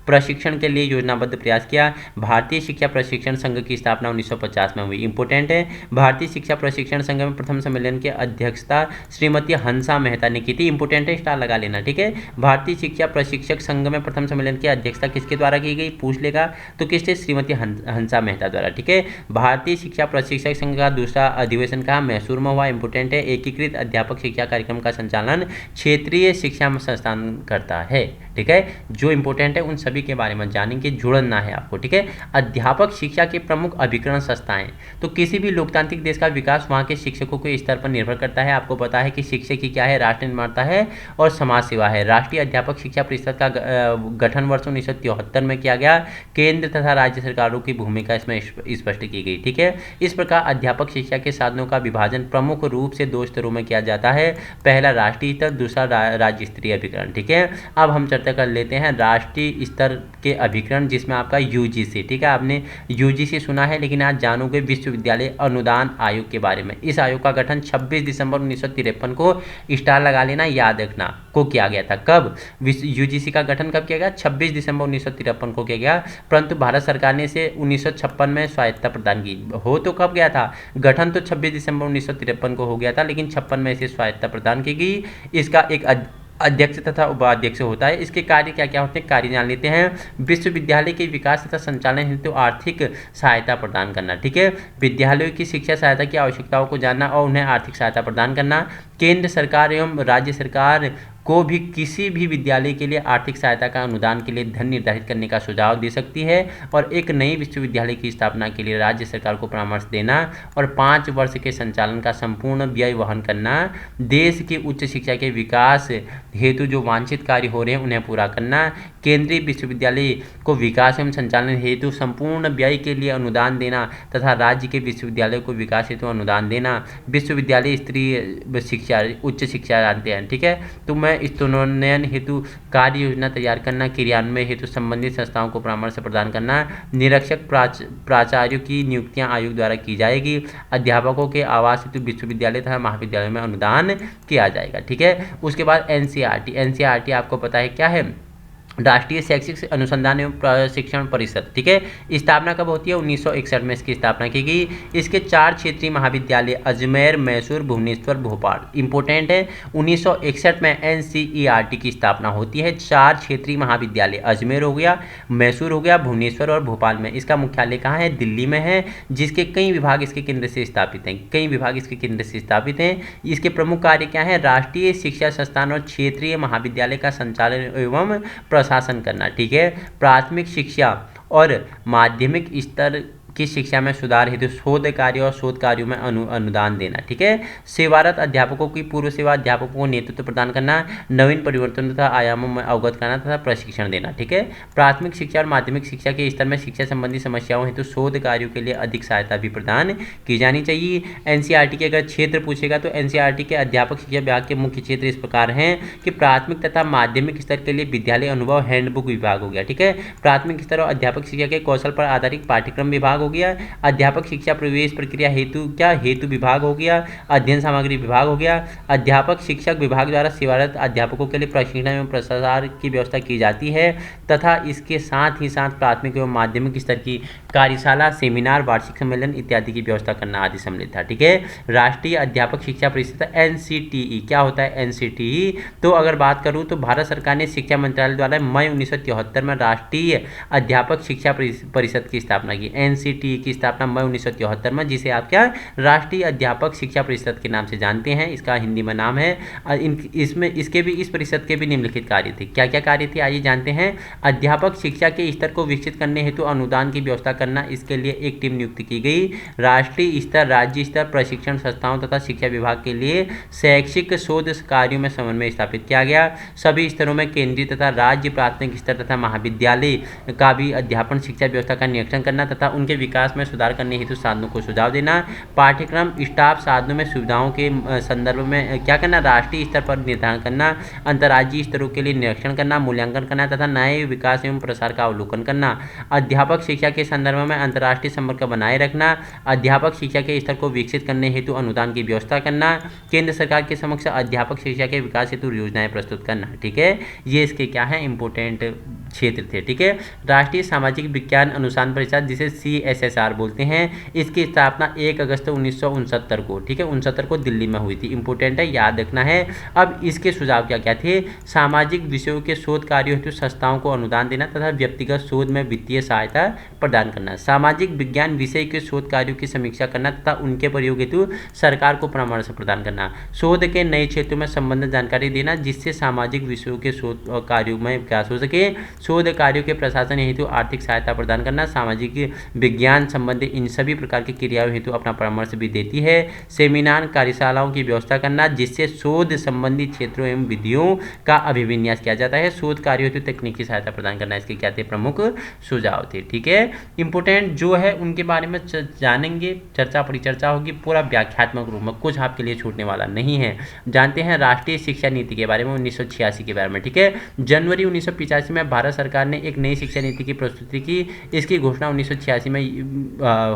प्रशिक्षण के लिए योजनाबद्ध प्रयास किया। भारतीय शिक्षा प्रशिक्षण संघ की स्थापना 1950 में हुई। इंपोर्टेंट है, भारतीय शिक्षा प्रशिक्षण संघ में प्रथम सम्मेलन की अध्यक्षता श्रीमती हंसा मेहता ने की थी। इंपोर्टेंट है, स्टार लगा लेना। ठीक है, भारतीय शिक्षा प्रशिक्षक संघ में प्रथम सम्मेलन की अध्यक्षता किसके द्वारा की गई? पूछ लेगा तो किससे? श्रीमती हंसा मेहता द्वारा। ठीक है, भारतीय शिक्षा प्रशिक्षक संघ का दूसरा अधिवेशन कहाँ? मैसूर में हुआ। इंपोर्टेंट है, एकीकृत अध्यापक शिक्षा कार्यक्रम का संचालन क्षेत्रीय शिक्षा संस्थान करता है। ठीक है, जो इंपोर्टेंट है उन सभी के बारे में जानेंगे, जुड़ना है आपको। ठीक है, अध्यापक शिक्षा के प्रमुख अभिकरण संस्थाएं, तो किसी भी लोकतांत्रिक देश का विकास वहाँ के शिक्षकों के स्तर पर निर्भर करता है। आपको पता है कि शिक्षक ही क्या है? राष्ट्र निर्माता है और समाज सेवा है। राष्ट्रीय अध्यापक शिक्षा परिषद का गठन वर्ष 1973 में किया गया। केंद्र तथा राज्य सरकारों की भूमिका इसमें स्पष्ट की गई। ठीक है, इस प्रकार अध्यापक शिक्षा के साधनों का विभाजन प्रमुख रूप से 2 स्तरों में किया जाता है। पहला राष्ट्रीय स्तर, दूसरा राज्य स्तरीय अभिकरण। ठीक है, अब हम चर्चा कर लेते हैं राष्ट्रीय स्तर के अभिकरण, जिसमें आपका यूजीसी। ठीक है, आपने यूजीसी सुना है, लेकिन आज जानोगे विश्वविद्यालय अनुदान आयोग के बारे में। इस आयोग का गठन 26 दिसंबर 1953 को, स्टार लगा लेना, याद रखना, को किया गया था। कब? यूजीसी का गठन कब किया गया? 26 दिसंबर 1953 को किया गया, परंतु भारत सरकार ने इसे 1956 में स्वायत्तता प्रदान की। हो तो कब गया था? गठन तो 26 दिसंबर 1953 को हो गया था, लेकिन 56 में इसे स्वायत्तता प्रदान की गई। इसका एक अध्यक्ष तथा उपाध्यक्ष होता है। इसके कार्य क्या क्या होते हैं? कार्य जान लेते हैं। विश्वविद्यालय के विकास तथा संचालन हेतु आर्थिक सहायता प्रदान करना। ठीक है, विद्यालयों की शिक्षा सहायता की आवश्यकताओं को जानना और उन्हें आर्थिक सहायता प्रदान करना। केंद्र सरकार एवं राज्य सरकार को भी किसी भी विद्यालय के लिए आर्थिक सहायता का अनुदान के लिए धन निर्धारित करने का सुझाव दे सकती है और एक नई विश्वविद्यालय की स्थापना के लिए राज्य सरकार को परामर्श देना और 5 वर्ष के संचालन का संपूर्ण व्यय वहन करना। देश की उच्च शिक्षा के विकास हेतु जो वांछित कार्य हो रहे हैं उन्हें पूरा करना। केंद्रीय विश्वविद्यालय को विकास एवं संचालन हेतु संपूर्ण व्यय के लिए अनुदान देना तथा राज्य के विश्वविद्यालय को विकास हेतु अनुदान देना। विश्वविद्यालय स्तरीय शिक्षा, उच्च शिक्षा जानते हैं। ठीक है, तो मैं स्तरोन्नयन हेतु कार्य योजना तैयार करना, क्रियान्वयन हेतु संबंधित संस्थाओं को परामर्श प्रदान करना। निरीक्षक प्राचार्यों की नियुक्तियां आयोग द्वारा की जाएगी। अध्यापकों के आवास हेतु विश्वविद्यालय तथा महाविद्यालय में अनुदान किया जाएगा। ठीक है, उसके बाद एनसीईआरटी। एनसीईआरटी आपको पता है क्या है? राष्ट्रीय शैक्षिक अनुसंधान एवं प्रशिक्षण परिषद, ठीक है। स्थापना कब होती है? 1961 में इसकी स्थापना की गई। इसके 4 क्षेत्रीय महाविद्यालय अजमेर, मैसूर, भुवनेश्वर, भोपाल। इंपोर्टेंट है, 1961 में एनसीईआरटी की स्थापना होती है। 4 क्षेत्रीय महाविद्यालय अजमेर हो गया, मैसूर हो गया, भुवनेश्वर और भोपाल में। इसका मुख्यालय कहाँ है? दिल्ली में है, जिसके कई विभाग इसके केंद्र से स्थापित हैं। कई विभाग इसके केंद्र से स्थापित हैं। इसके प्रमुख कार्य क्या है? राष्ट्रीय शिक्षा संस्थान और क्षेत्रीय महाविद्यालय का संचालन एवं शासन करना, ठीक है। प्राथमिक शिक्षा और माध्यमिक स्तर की शिक्षा में सुधार हेतु शोध कार्य और शोध कार्यों में अनुदान देना, ठीक है। सेवारत अध्यापकों की पूर्व सेवा अध्यापकों को नेतृत्व प्रदान करना, नवीन परिवर्तन तथा आयामों में अवगत कराना तथा प्रशिक्षण देना, ठीक है। प्राथमिक शिक्षा और माध्यमिक शिक्षा के स्तर में शिक्षा संबंधी समस्याओं हेतु शोध कार्यों के लिए अधिक सहायता भी प्रदान की जानी चाहिए। एनसीईआरटी के अगर क्षेत्र पूछेगा तो एनसीईआरटी के अध्यापक शिक्षा विभाग के मुख्य क्षेत्र इस प्रकार हैं कि प्राथमिक तथा माध्यमिक स्तर के लिए विद्यालय अनुभव हैंडबुक विभाग हो गया, ठीक है। प्राथमिक स्तर और अध्यापक शिक्षा के कौशल पर आधारित पाठ्यक्रम विभाग हो गया। अध्यापक शिक्षा प्रवेश प्रक्रिया हेतु हेतु विभाग हो गया। अध्ययन सामग्री विभाग हो गया। अध्यापक शिक्षक विभाग द्वारा सेवारत अध्यापकों के लिए प्रशिक्षण एवं प्रसार की व्यवस्था की जाती है तथा इसके साथ ही साथ प्राथमिक एवं माध्यमिक स्तर की कार्यशाला, सेमिनार, वार्षिक सम्मेलन इत्यादि की व्यवस्था करना आदि सम्मिलित था, ठीक है। राष्ट्रीय अध्यापक शिक्षा परिषद एनसीटीई, क्या होता है एनसीटीई? तो अगर बात करूं तो भारत सरकार ने शिक्षा मंत्रालय द्वारा मई 1973 में राष्ट्रीय अध्यापक शिक्षा परिषद की स्थापना की। एनसीटीई की स्थापना मई 1973 में, जिसे आप क्या राष्ट्रीय अध्यापक शिक्षा परिषद के नाम से जानते हैं। इसका हिंदी में नाम है। इसमें इस परिषद के भी निम्नलिखित कार्य थे। क्या क्या कार्य थे आइए जानते हैं। अध्यापक शिक्षा के स्तर को विकसित करने हेतु अनुदान की व्यवस्था करना, इसके लिए एक टीम नियुक्त की गई। राष्ट्रीय स्तर, राज्य स्तर प्रशिक्षण संस्थाओं तथा शिक्षा विभाग के लिए शैक्षिक शोध कार्यों में समन्वय स्थापित किया गया। सभी स्तरों में केंद्रीय तथा राज्य प्राथमिक स्तर तथा महाविद्यालय का भी अध्यापन शिक्षा व्यवस्था का निरीक्षण करना तथा उनके विकास में सुधार करने हेतु साधनों को सुझाव देना। पाठ्यक्रम, स्टाफ, साधनों में सुविधाओं के संदर्भ में क्या करना? राष्ट्रीय स्तर पर निर्धारण करना। अंतर्राज्यीय स्तरों के लिए निरीक्षण करना, मूल्यांकन करना तथा नए विकास एवं प्रसार का अवलोकन करना। अध्यापक शिक्षा के संदर्भ में अंतर्राष्ट्रीय संपर्क बनाए रखना। अध्यापक शिक्षा के स्तर को विकसित करने हेतु अनुदान की व्यवस्था करना। केंद्र सरकार के समक्ष अध्यापक शिक्षा के विकास हेतु योजनाएं प्रस्तुत करना, ठीक है। ये इसके क्या है? इंपोर्टेंट क्षेत्र थे, ठीक है। राष्ट्रीय सामाजिक विज्ञान अनुसंधान परिषद, जिसे CSSR बोलते हैं, इसकी स्थापना 1 अगस्त 1969 को, ठीक है, 69 को दिल्ली में हुई थी। इंपोर्टेंट है, याद रखना है। अब इसके सुझाव क्या क्या थे? सामाजिक विषयों के शोध कार्यों हेतु संस्थाओं को अनुदान देना तथा व्यक्तिगत शोध में वित्तीय सहायता प्रदान करना। सामाजिक विज्ञान विषय के शोध कार्यों की समीक्षा करना तथा उनके प्रयोग हेतु सरकार को परामर्श प्रदान करना। शोध के नए क्षेत्रों में संबंधित जानकारी देना, जिससे सामाजिक विषयों के शोध कार्यों में विकास हो सके। शोध कार्यों के प्रशासन हेतु आर्थिक सहायता प्रदान करना। सामाजिक विज्ञान संबंधी इन सभी प्रकार की क्रियाओं हेतु अपना परामर्श भी देती है। सेमिनार, कार्यशालाओं की व्यवस्था करना, जिससे शोध संबंधी क्षेत्रों एवं विधियों का अभिविन्यास किया जाता है। शोध कार्यों हेतु तकनीकी सहायता प्रदान करना, इसके क्या थे? प्रमुख सुझाव थे, ठीक है। इंपोर्टेंट जो है उनके बारे में जानेंगे, चर्चा परिचर्चा होगी, पूरा व्याख्यात्मक रूप में, कुछ आपके लिए छूटने वाला नहीं है। जानते हैं राष्ट्रीय शिक्षा नीति के बारे में, 1986 के बारे में, ठीक है। जनवरी 1985 में भारत सरकार ने एक नई शिक्षा नीति की प्रस्तुति की। इसकी घोषणा 1986 में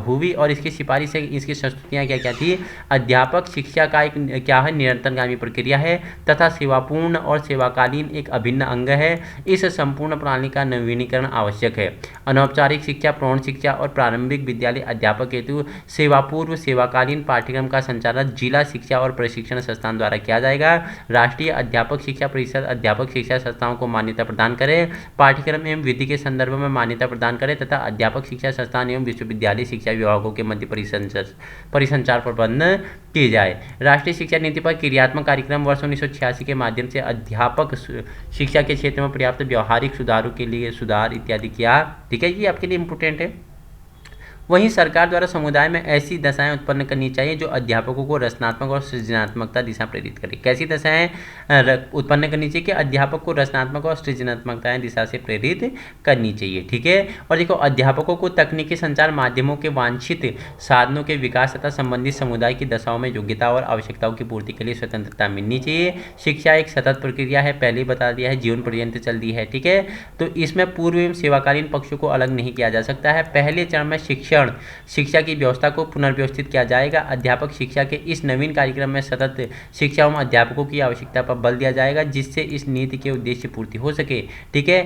हुई और इसकी सिफारिश से इसकी संस्तुतियाँ क्या क्या थी? अध्यापक शिक्षा का एक क्या है? निरंतरगामी प्रक्रिया है तथा सेवापूर्ण और सेवाकालीन एक अभिन्न अंग है। इस संपूर्ण प्रणाली का नवीनीकरण आवश्यक है। अनौपचारिक शिक्षा, प्रौढ़ शिक्षा और प्रारंभिक विद्यालय अध्यापक हेतु सेवापूर्व सेवाकालीन पाठ्यक्रम का संचालन जिला शिक्षा और प्रशिक्षण संस्थान द्वारा किया जाएगा। राष्ट्रीय अध्यापक शिक्षा परिषद अध्यापक शिक्षा संस्थाओं को मान्यता प्रदान करे, पाठ्यक्रम एवं विधि के संदर्भ में मान्यता प्रदान करे तथा अध्यापक शिक्षा संस्थान एवं विश्वविद्यालय शिक्षा विभागों के मध्य परिसंचार प्रबंध किए जाए। राष्ट्रीय शिक्षा नीति पर क्रियात्मक कार्यक्रम वर्ष 1986 के माध्यम से अध्यापक शिक्षा के क्षेत्र में पर्याप्त व्यवहारिक सुधारों के लिए सुधार इत्यादि किया, ठीक है। ये आपके लिए इंपोर्टेंट है। वहीं सरकार द्वारा समुदाय में ऐसी दशाएं उत्पन्न करनी चाहिए जो अध्यापकों को रचनात्मक और सृजनात्मकता दिशा प्रेरित करे। कैसी दशाएं उत्पन्न करनी चाहिए? कि अध्यापक को रचनात्मक और सृजनात्मकता दिशा से प्रेरित करनी चाहिए, ठीक है। और देखो, अध्यापकों को तकनीकी संचार माध्यमों के वांछित साधनों के विकास तथा संबंधित समुदाय की दशाओं में योग्यता और आवश्यकताओं की पूर्ति के लिए स्वतंत्रता मिलनी चाहिए। शिक्षा एक सतत प्रक्रिया है, पहले ही बता दिया है, जीवन पर्यंत चलती है, ठीक है। तो इसमें पूर्व एवं सेवाकालीन पक्षों को अलग नहीं किया जा सकता है। पहले चरण में शिक्षक प्रशिक्षण शिक्षा की व्यवस्था को पुनर्व्यवस्थित किया जाएगा। अध्यापक शिक्षा के इस नवीन कार्यक्रम में सतत शिक्षा एवं अध्यापकों की आवश्यकता पर बल दिया जाएगा, जिससे इस नीति के उद्देश्य पूर्ति हो सके। ठीक है,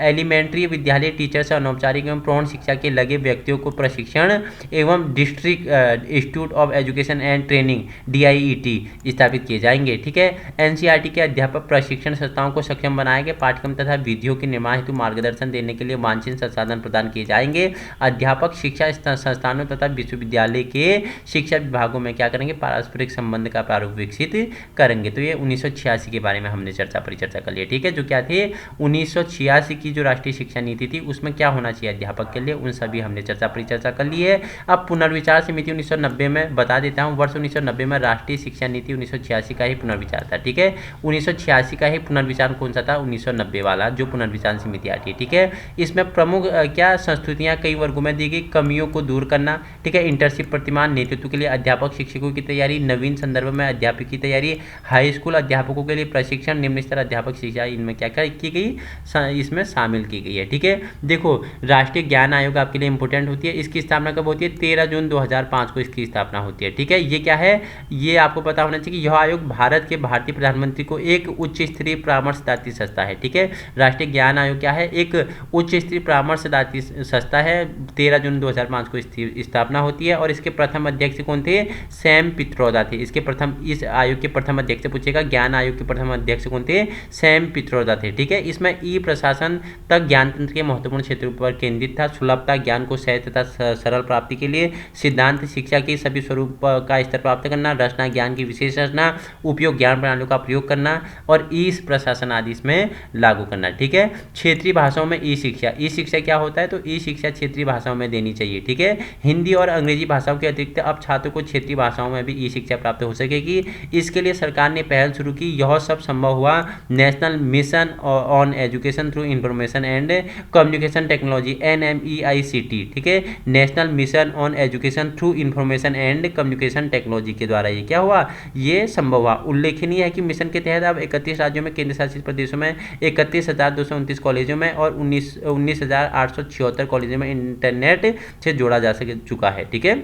एलिमेंट्री विद्यालय टीचर से अनौपचारिक एवं प्रौढ़ शिक्षा के लगे व्यक्तियों को प्रशिक्षण एवं district institute of education and training DIET स्थापित किए जाएंगे। ठीक है, NCERT के अध्यापक प्रशिक्षण संस्थाओं को सक्षम बनाएंगे। पाठ्यक्रम तथा विधियों के निर्माण हेतु मार्गदर्शन देने के लिए वांछित संसाधन प्रदान किए जाएंगे। अध्यापक शिक्षा संस्थानों तथा विश्वविद्यालय के शिक्षा विभागों में क्या करेंगे, पारस्परिक संबंध का प्रारूप विकसित करेंगे। तो ये 1986 के बारे में हमने परिचर्चा कर लिया। ठीक है, जो क्या थे 1986 की जो राष्ट्रीय शिक्षा नीति थी उसमें क्या होना चाहिए अध्यापक के लिए, उन सभी हमने परिचर्चा कर ली है। अब पुनर्विचार समिति 1990 में बता देता हूँ, वर्ष 1990 में राष्ट्रीय शिक्षा नीति 1986 का ही पुनर्विचार था। ठीक है, 1986 का ही पुनर्विचार कौन सा था, 1990 वाला जो पुनर्विचार समिति आती है। ठीक है, इसमें प्रमुख क्या संस्तुतियां कई वर्गों में दी गई, कमियों को दूर करना। ठीक है, इंटर्नशिप प्रतिमान, नेतृत्व के लिए अध्यापक शिक्षकों की तैयारी, नवीन संदर्भ में अध्यापक की तैयारी, हाई स्कूल अध्यापकों के लिए प्रशिक्षण, निम्न स्तर अध्यापक शिक्षा, इनमें क्या क्या की गई, इसमें शामिल की गई है। ठीक है, देखो राष्ट्रीय ज्ञान आयोग आपके लिए इंपॉर्टेंट होती है। इसकी स्थापना कब होती है, 13 जून 2005 को इसकी स्थापना होती है। ठीक है, ये क्या है, ये आपको पता होना चाहिए कि यह आयोग भारत के भारतीय प्रधानमंत्री को एक उच्च स्तरीय परामर्शदात्री संस्था है। ठीक है, राष्ट्रीय ज्ञान आयोग क्या है, एक उच्च स्तरीय परामर्शदात्री संस्था है। 13 जून 2005 को स्थापना होती है और इसके प्रथम अध्यक्ष कौन थे, सैम पित्रोदा थे। इस आयोग के प्रथम अध्यक्ष से पूछेगा, ज्ञान आयोग के प्रथम अध्यक्ष कौन थे, सैम पित्रोदा थे। ठीक है, इसमें ई प्रशासन तक ज्ञान तंत्र के महत्वपूर्ण क्षेत्रों पर केंद्रित था। सुलभता, ज्ञान को सहज तथा सरल प्राप्ति के लिए सिद्धांत शिक्षा के सभी स्वरूप का स्तर प्राप्त करना, रचना, ज्ञान की विशेष रचना, उपयोग, ज्ञान प्रणालियों का प्रयोग करना और ई प्रशासन आदि इसमें लागू करना। ठीक है, क्षेत्रीय भाषाओं में ई शिक्षा क्या होता है, तो ई शिक्षा क्षेत्रीय भाषाओं में देनी चाहिए। ठीक है, हिंदी और अंग्रेजी भाषाओं के अतिरिक्त अब छात्रों को क्षेत्रीय भाषाओं में भी ई शिक्षा प्राप्त हो सकेगी। इसके लिए सरकार ने पहल शुरू की। यह सब संभव हुआ national mission on education through information and communication technology NMEICT। ठीक है, national mission on education through information and communication technology के द्वारा ये क्या हुआ, ये संभव हुआ। उल्लेखनीय है कि मिशन के तहत अब 31 राज्यों में, केंद्र शासित प्रदेशों में 31,229 कॉलेजों में और 19,876 कॉलेजों में इंटरनेट से जोड़ा जा चुका है। ठीक है,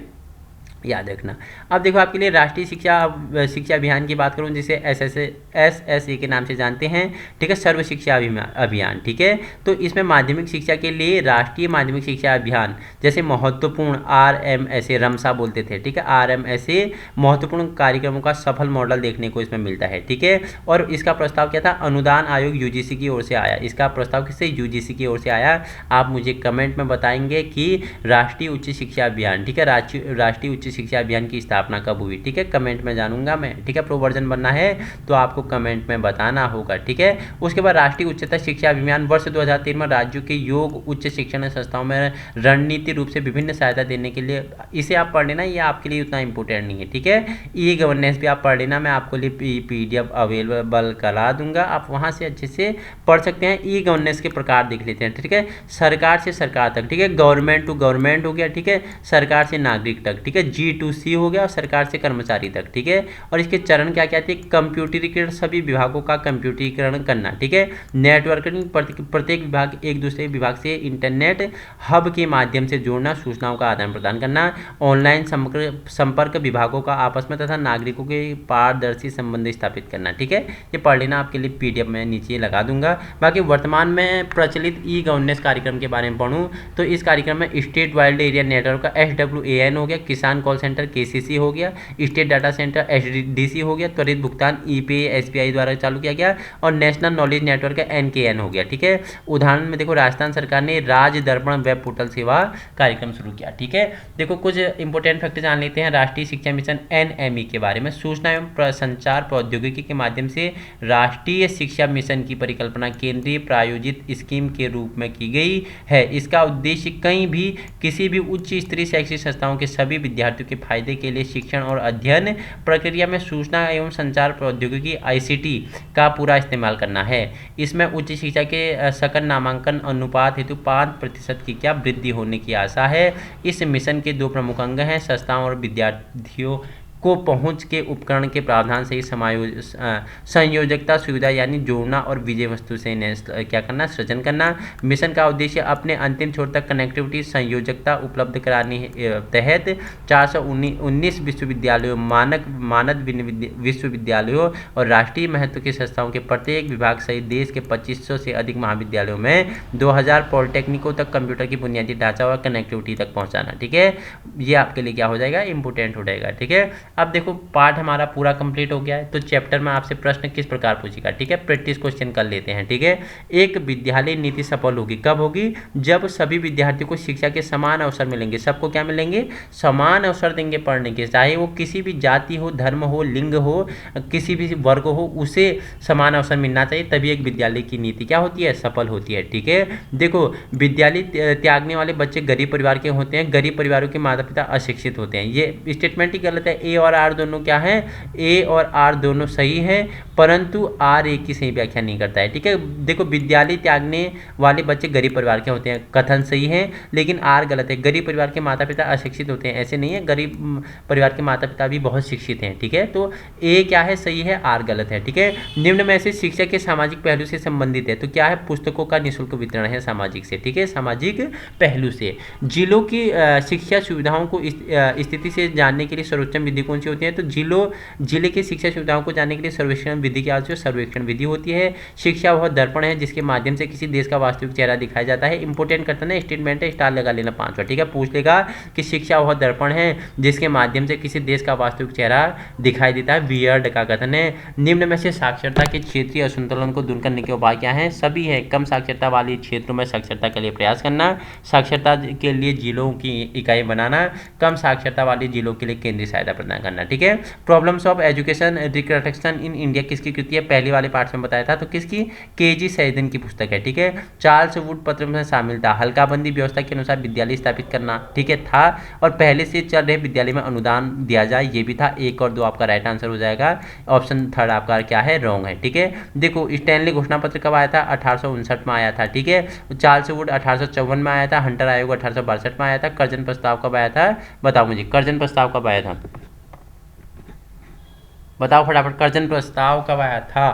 याद रखना। अब देखो आपके लिए राष्ट्रीय शिक्षा अभियान की बात करूं, जिसे SSA के नाम से जानते हैं। ठीक है, सर्व शिक्षा अभियान। ठीक है, तो इसमें माध्यमिक शिक्षा के लिए राष्ट्रीय माध्यमिक शिक्षा अभियान जैसे महत्वपूर्ण RMSA रमसा बोलते थे। ठीक है, RMSA महत्वपूर्ण कार्यक्रमों का सफल मॉडल देखने को इसमें मिलता है। ठीक है, और इसका प्रस्ताव क्या था, अनुदान आयोग UGC की ओर से आया। इसका प्रस्ताव किससे, UGC की ओर से आया। आप मुझे कमेंट में बताएंगे कि राष्ट्रीय उच्च शिक्षा अभियान, ठीक है, राष्ट्रीय उच्च शिक्षा अभियान की स्थापना कब हुई। ठीक है, कमेंट में जानूंगा मैं। ठीक है, प्रो वर्जन बनना है तो आपको कमेंट में बताना होगा। ठीक है, उसके बाद राष्ट्रीय उच्चतर शिक्षा अभियान वर्ष 2013 में राज्यों के योग उच्च शिक्षण संस्थाओं में रणनीति रूप से विभिन्न सहायता देने के लिए, इसे आप पढ़ लेना, ये आपके लिए उतना इंपॉर्टेंट नहीं है। ठीक है, ई गवर्नेंस भी आप पढ़ लेना, मैं आपको लिए PDF अवेलेबल करा दूंगा, आप वहां से अच्छे से पढ़ सकते हैं। ई गवर्नेंस के प्रकार देख लेते हैं। ठीक है, सरकार से सरकार तक। ठीक है, गवर्नमेंट टू गवर्नमेंट हो गया। ठीक है, सरकार से नागरिक तक। ठीक है, G2C हो गया, सरकार से कर्मचारी तक। ठीक है, और इसके चरण क्या क्या थे, कंप्यूटरीकरण, सभी विभागों का कंप्यूटरीकरण करना। ठीक है, नेटवर्किंग, प्रत्येक विभाग एक दूसरे विभाग से इंटरनेट हब के माध्यम से जोड़ना, सूचनाओं का आदान प्रदान करना, ऑनलाइन संपर्क विभागों का आपस में तथा नागरिकों के पारदर्शी संबंध स्थापित करना। ठीक है, ये पढ़ लेना, आपके लिए PDF में नीचे लगा दूंगा। बाकी वर्तमान में प्रचलित ई गवर्नेंस कार्यक्रम के बारे में पढ़ूँ तो इस कार्यक्रम में स्टेट वाइल्ड एरिया नेटवर्क का SWAN हो गया, किसान कॉल सेंटर KCC हो गया, स्टेट डाटा सेंटर SDC हो गया, त्वरित भुगतान EPA SBI द्वारा चालू किया गया और नेशनल नॉलेज नेटवर्क NKN हो गया। ठीक है, उदाहरण में देखो राजस्थान सरकार ने राज दर्पण वेब पोर्टल सेवा कार्यक्रम शुरू किया। ठीक है, देखो कुछ इंपोर्टेंट फैक्ट जान लेते हैं राष्ट्रीय शिक्षा मिशन NME के बारे में। सूचना एवं संचार प्रौद्योगिकी के माध्यम से राष्ट्रीय शिक्षा मिशन की परिकल्पना केंद्रीय प्रायोजित स्कीम के रूप में की गई है। इसका उद्देश्य कहीं भी किसी भी उच्च स्तरीय शैक्षिक संस्थाओं के सभी विद्यार्थियों के फायदे के लिए शिक्षण और अध्ययन प्रक्रिया में सूचना एवं संचार प्रौद्योगिकी ICT का पूरा इस्तेमाल करना है। इसमें उच्च शिक्षा के सकल नामांकन अनुपात हेतु 5% की क्या वृद्धि होने की आशा है। इस मिशन के 2 प्रमुख अंग हैं, संस्थाओं और विद्यार्थियों को पहुंच के उपकरण के प्रावधान से ही संयोजकता सुविधा यानी जोड़ना और विजय वस्तु से क्या करना, सृजन करना। मिशन का उद्देश्य अपने अंतिम छोर तक कनेक्टिविटी संयोजकता उपलब्ध कराने तहत 419 विश्वविद्यालयों, मानद विश्वविद्यालयों और राष्ट्रीय महत्व की संस्थाओं के प्रत्येक विभाग सहित देश के 2500 से अधिक महाविद्यालयों में 2000 पॉलिटेक्निकों तक कंप्यूटर की बुनियादी ढांचा और कनेक्टिविटी तक पहुंचाना। ठीक है, ये आपके लिए क्या हो जाएगा, इंपोर्टेंट हो जाएगा। ठीक है, अब देखो पार्ट हमारा पूरा कंप्लीट हो गया है, तो चैप्टर में आपसे प्रश्न किस प्रकार पूछेगा। ठीक है, प्रैक्टिस क्वेश्चन कर लेते हैं। ठीक है, एक विद्यालय नीति सफल होगी कब होगी, जब सभी विद्यार्थियों को शिक्षा के समान अवसर मिलेंगे। सबको क्या मिलेंगे, समान अवसर देंगे पढ़ने के, चाहे वो किसी भी जाति हो, धर्म हो, लिंग हो, किसी भी वर्ग हो, उसे समान अवसर मिलना चाहिए, तभी एक विद्यालय की नीति क्या होती है, सफल होती है। ठीक है, देखो विद्यालय त्यागने वाले बच्चे गरीब परिवार के होते हैं, गरीब परिवारों के माता पिता अशिक्षित होते हैं। ये स्टेटमेंट ही गलत है। ए और आर दोनों क्या है, ए और आर दोनों सही है, परंतु आर ए की सही व्याख्या नहीं करता है। ठीक है, देखो विद्यालय त्यागने वाले बच्चे गरीब परिवार के होते हैं, कथन सही है, लेकिन आर गलत है। गरीब परिवार के माता पिता अशिक्षित होते हैं, ऐसे नहीं है, गरीब परिवार के माता पिता भी बहुत शिक्षित हैं। ठीक है, तो ए क्या है, सही है, आर गलत है। ठीक है, निम्न में से शिक्षा के सामाजिक पहलू से संबंधित है, तो क्या है, पुस्तकों का निःशुल्क वितरण है सामाजिक से। ठीक है, सामाजिक पहलू से। जिलों की शिक्षा सुविधाओं को स्थिति से जानने के लिए सर्वोच्च विधि कौन सी होती है, तो जिले की शिक्षा सुविधाओं को जानने के लिए सर्वेक्षण विधि क्या होती है, सर्वेक्षण विधि होती है। शिक्षा वह दर्पण है जिसके माध्यम से किसी देश का वास्तविक चेहरा दिखाया जाता है। इंपोर्टेंट करता है ना, स्टेटमेंट है, स्टार लगा लेना 5 बार। ठीक है, पूछ लेगा कि शिक्षा वह दर्पण है जिसके माध्यम से किसी देश का वास्तविक चेहरा दिखाई देता है, वियर्ड का कथन है। निम्न में से साक्षरता के क्षेत्रीय असंतुलन को दूर करने के उपाय क्या हैं, सभी है। कम साक्षरता वाले क्षेत्रों में साक्षरता के लिए प्रयास करना, साक्षरता के लिए जिलों की इकाई बनाना, कम साक्षरता वाले जिलों के लिए केंद्रीय सहायता प्रदान करना। ठीक है, problems of education reconstruction in India किसकी कृति है, पहले वाले पार्ट में बताया था, तो किसकी, केजी सैयदन की पुस्तक है। ठीक है, चार्ल्स वुड पत्र में शामिल था। हल्काबंदी व्यवस्था के अनुसार विद्यालय स्थापित करना, ठीक है, था, और पहले से चल रहे विद्यालय में अनुदान दिया जाए, ये भी था। 1 और 2 आपका राइट आंसर हो जाएगा। ऑप्शन थर्ड आपका क्या है, रॉन्ग है। ठीक है, देखो स्टैनली घोषणा पत्र कब आया था, 1859 में आया था। ठीक है, चार्ल्स वुड 1854 में आया था, हंटर आयोग 1862 में आया था। कर्जन प्रस्ताव कब आया था, बताओ मुझे, कर्जन प्रस्ताव कब आया था, बताओ फटाफट, कर्जन प्रस्ताव कब आया था,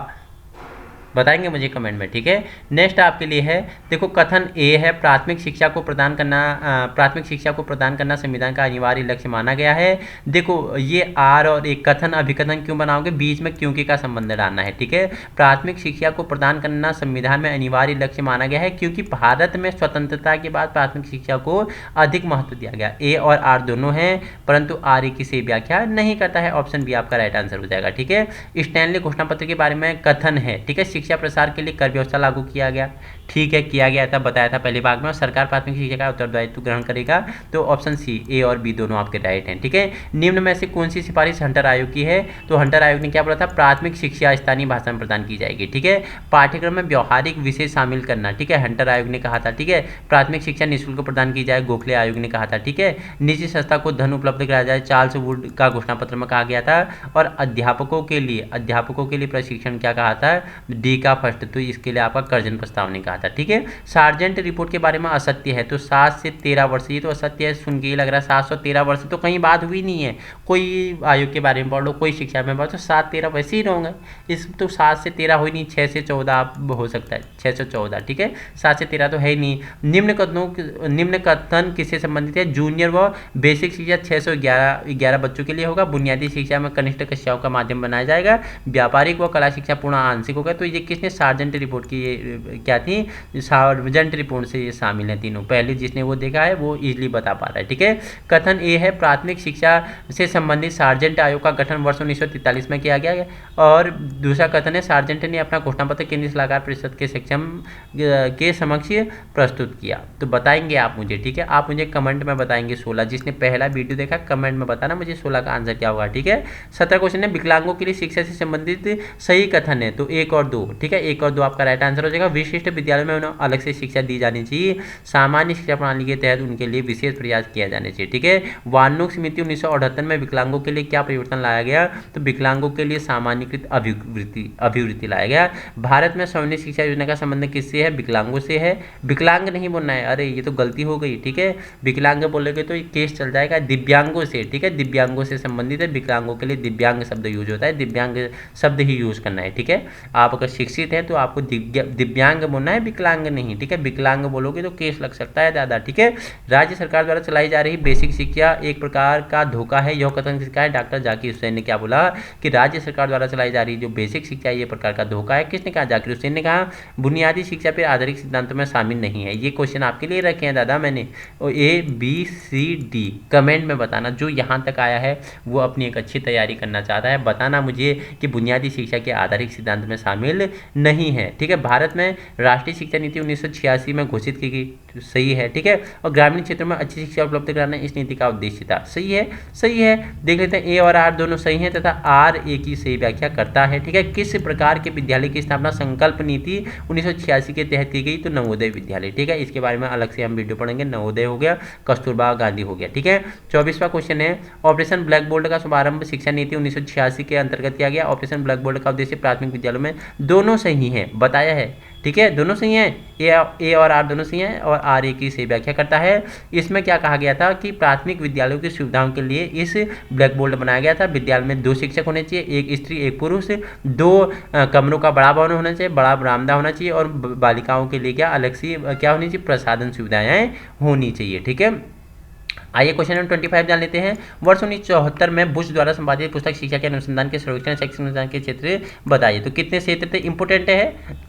बताएंगे मुझे कमेंट में। ठीक है, नेक्स्ट आपके लिए है, देखो कथन ए है, प्राथमिक शिक्षा को प्रदान करना संविधान का अनिवार्य लक्ष्य माना गया है। देखो ये आर और एक कथन अभिकथन क्यों बनाओगे, बीच में क्योंकि का संबंध डालना है। ठीक है, प्राथमिक शिक्षा को प्रदान करना संविधान में अनिवार्य लक्ष्य माना गया है क्योंकि भारत में स्वतंत्रता के बाद प्राथमिक शिक्षा को अधिक महत्व दिया गया। ए और आर दोनों हैं, परंतु आर ए की सही व्याख्या नहीं करता है। ऑप्शन बी आपका राइट आंसर हो जाएगा। ठीक है, स्टैनली घोषणा पत्र के बारे में कथन है। ठीक है, शिक्षा प्रसार के लिए कर व्यवस्था लागू किया गया, ठीक है, किया गया था, बताया था पहले भाग में, और सरकार प्राथमिक शिक्षा का उत्तरदायित्व ग्रहण करेगा, तो ऑप्शन सी, ए और बी दोनों आपके राइट हैं। ठीक है, निम्न में से कौन सी सिफारिश हंटर आयोग की है, तो हंटर आयोग ने क्या बोला था, प्राथमिक शिक्षा स्थानीय भाषा में प्रदान की जाएगी। ठीक है, पाठ्यक्रम में व्यवहारिक विषय शामिल करना, ठीक है, हंटर आयोग ने कहा था। ठीक है, प्राथमिक शिक्षा निःशुल्क प्रदान की जाए, गोखले आयोग ने कहा था। ठीक है, निजी संस्था को धन उपलब्ध कराया जाए, चार्ल्स वुड का घोषणा पत्र में कहा गया था। और अध्यापकों के लिए प्रशिक्षण क्या कहा था, डी का फर्स्ट, तो इसके लिए आपका कर्जन प्रस्ताव ने कहा था। ठीक है, सार्जेंट रिपोर्ट के बारे में असत्य है, तो 7 से 13 वर्ष, ये तो असत्य है, सुन के ये लग रहा है 7 से 13 वर्ष तो कहीं बात हुई नहीं है। कोई आयोग के बारे में पढ़ लो, कोई शिक्षा में पढ़ लो, तो 7-13 वैसे ही रहोगे, इस तो 7 से 13 हो ही नहीं, 6 से 14 हो सकता है, 6 से 14। ठीक है, 7 से 13 तो है ही नहीं। निम्न कथन किससे संबंधित है, जूनियर व बेसिक शिक्षा 611 बच्चों के लिए होगा, बुनियादी शिक्षा में कनिष्ठ कक्षाओं का माध्यम बनाया जाएगा, व्यापारिक व कला शिक्षा पूर्ण आंशिक होगा। तो ये किसने, सार्जेंट रिपोर्ट की, ये क्या थी, सार्जेंट रिपोर्ट से ये शामिल है तीनों, पहले जिसने वो देखा है वो इजीली बता पा रहा है। ठीक है, कथन ए है, प्राथमिक शिक्षा से संबंधित सार्जेंट आयोग का गठन वर्ष 1943 में किया गया, और दूसरा कथन है, सार्जेंट ने अपना घोषणा पत्र केंद्रीय सलाहकार परिषद के समक्ष प्रस्तुत किया। तो बताएंगे आप मुझे, ठीक है, आप मुझे कमेंट में बताएंगे 16, जिसने पहला वीडियो देखा कमेंट में बताना मुझे 16 का आंसर क्या होगा। ठीक है, 17 क्वेश्चन है, विकलांगों के लिए शिक्षा से संबंधित सही कथन है, तो 1 और 2। ठीक है, 1 और 2 आपका राइट आंसर हो जाएगा। विशिष्ट विद्यालय विद्यालयों में उन्हें अलग से शिक्षा दी जानी चाहिए। सामान्य शिक्षा प्रणाली के तहत उनके लिए विशेष प्रयास किया जाने चाहिए। ठीक है, वार्नोक समिति 1978 में विकलांगों के लिए क्या परिवर्तन लाया गया, तो विकलांगों के लिए सामान्यकृत अभिवृत्ति लाया गया। भारत में सर्वोदय शिक्षा योजना का संबंध किससे है, विकलांगों से है। विकलांग नहीं बोलना है, अरे ये तो गलती हो गई। ठीक है, विकलांग बोलोगे तो केस चल जाएगा। दिव्यांगों से, ठीक है, दिव्यांगों से संबंधित है। विकलांगों के लिए दिव्यांग शब्द यूज होता है, दिव्यांग शब्द ही यूज करना है। ठीक है, आप अगर शिक्षित हैं तो आपको दिव्यांग बोलना है, विकलांग नहीं। ठीक है, विकलांग बोलोगे तो केस लग सकता है दादा। ठीक है, राज्य सरकार द्वारा चलाई जा रही बेसिक शिक्षा एक प्रकार का धोखा है, यह कथन किसका है, डॉक्टर जाकिर हुसैन ने क्या बोला कि राज्य सरकार द्वारा चलाई जा रही जो बेसिक शिक्षा है ये प्रकार का धोखा है। किसने कहा, जाकिर हुसैन ने कहा। बुनियादी शिक्षा पर आधारित सिद्धांतों में शामिल नहीं है। ये क्वेश्चन आपके लिए रखे हैं दादा मैंने, और ABCD कमेंट में बताना। जो यहाँ तक आया है वो अपनी एक अच्छी तैयारी करना चाहता है, बताना मुझे कि बुनियादी शिक्षा के आधारित सिद्धांत में शामिल नहीं है। ठीक है, भारत में राष्ट्रीय शिक्षा नीति 1986 में घोषित की गई, सही है। ठीक है, और ग्रामीण क्षेत्रों में अच्छी शिक्षा उपलब्ध कराना इस नीति का उद्देश्य था, सही है। सही है, देख लेते हैं A और R दोनों सही हैं तथा R A की सही व्याख्या करता है। ठीक है, किस प्रकार के विद्यालय की स्थापना संकल्प नीति 1986 के तहत की गई, तो नवोदय विद्यालय। ठीक है, इसके बारे में अलग से हम वीडियो पढ़ेंगे। नवोदय हो गया, कस्तूरबा गांधी हो गया। ठीक है, 24वां क्वेश्चन है, ऑपरेशन ब्लैक बोर्ड का शुभारंभ शिक्षा नीति 1986 के अंतर्गत किया गया। ऑपरेशन ब्लैक बोर्ड का उद्देश्य प्राथमिक विद्यालयों में, दोनों सही है, बताया है। ठीक है, दोनों सही हैं, A और R दोनों सही हैं, और R A की सही व्याख्या करता है। इसमें क्या कहा गया था कि प्राथमिक विद्यालयों की सुविधाओं के लिए इस ब्लैक बोर्ड बनाया गया था। विद्यालय में 2 शिक्षक होने चाहिए, एक स्त्री एक पुरुष, 2 कमरों का बड़ा भवन होना चाहिए, बड़ा बरामदा होना चाहिए, और बालिकाओं के लिए क्या अलग सी क्या होनी चाहिए, प्रसाधन सुविधाएं होनी चाहिए। ठीक है, आइए क्वेश्चन नंबर 25 जान लेते हैं। वर्ष 1974 में बुश द्वारा संपादित पुस्तक शिक्षा के अनुसंधान के सर्वेक्षण शैक्षिक अनुसंधान के क्षेत्र बताइए। तो कितने क्षेत्र थे, इंपोर्टेंट है,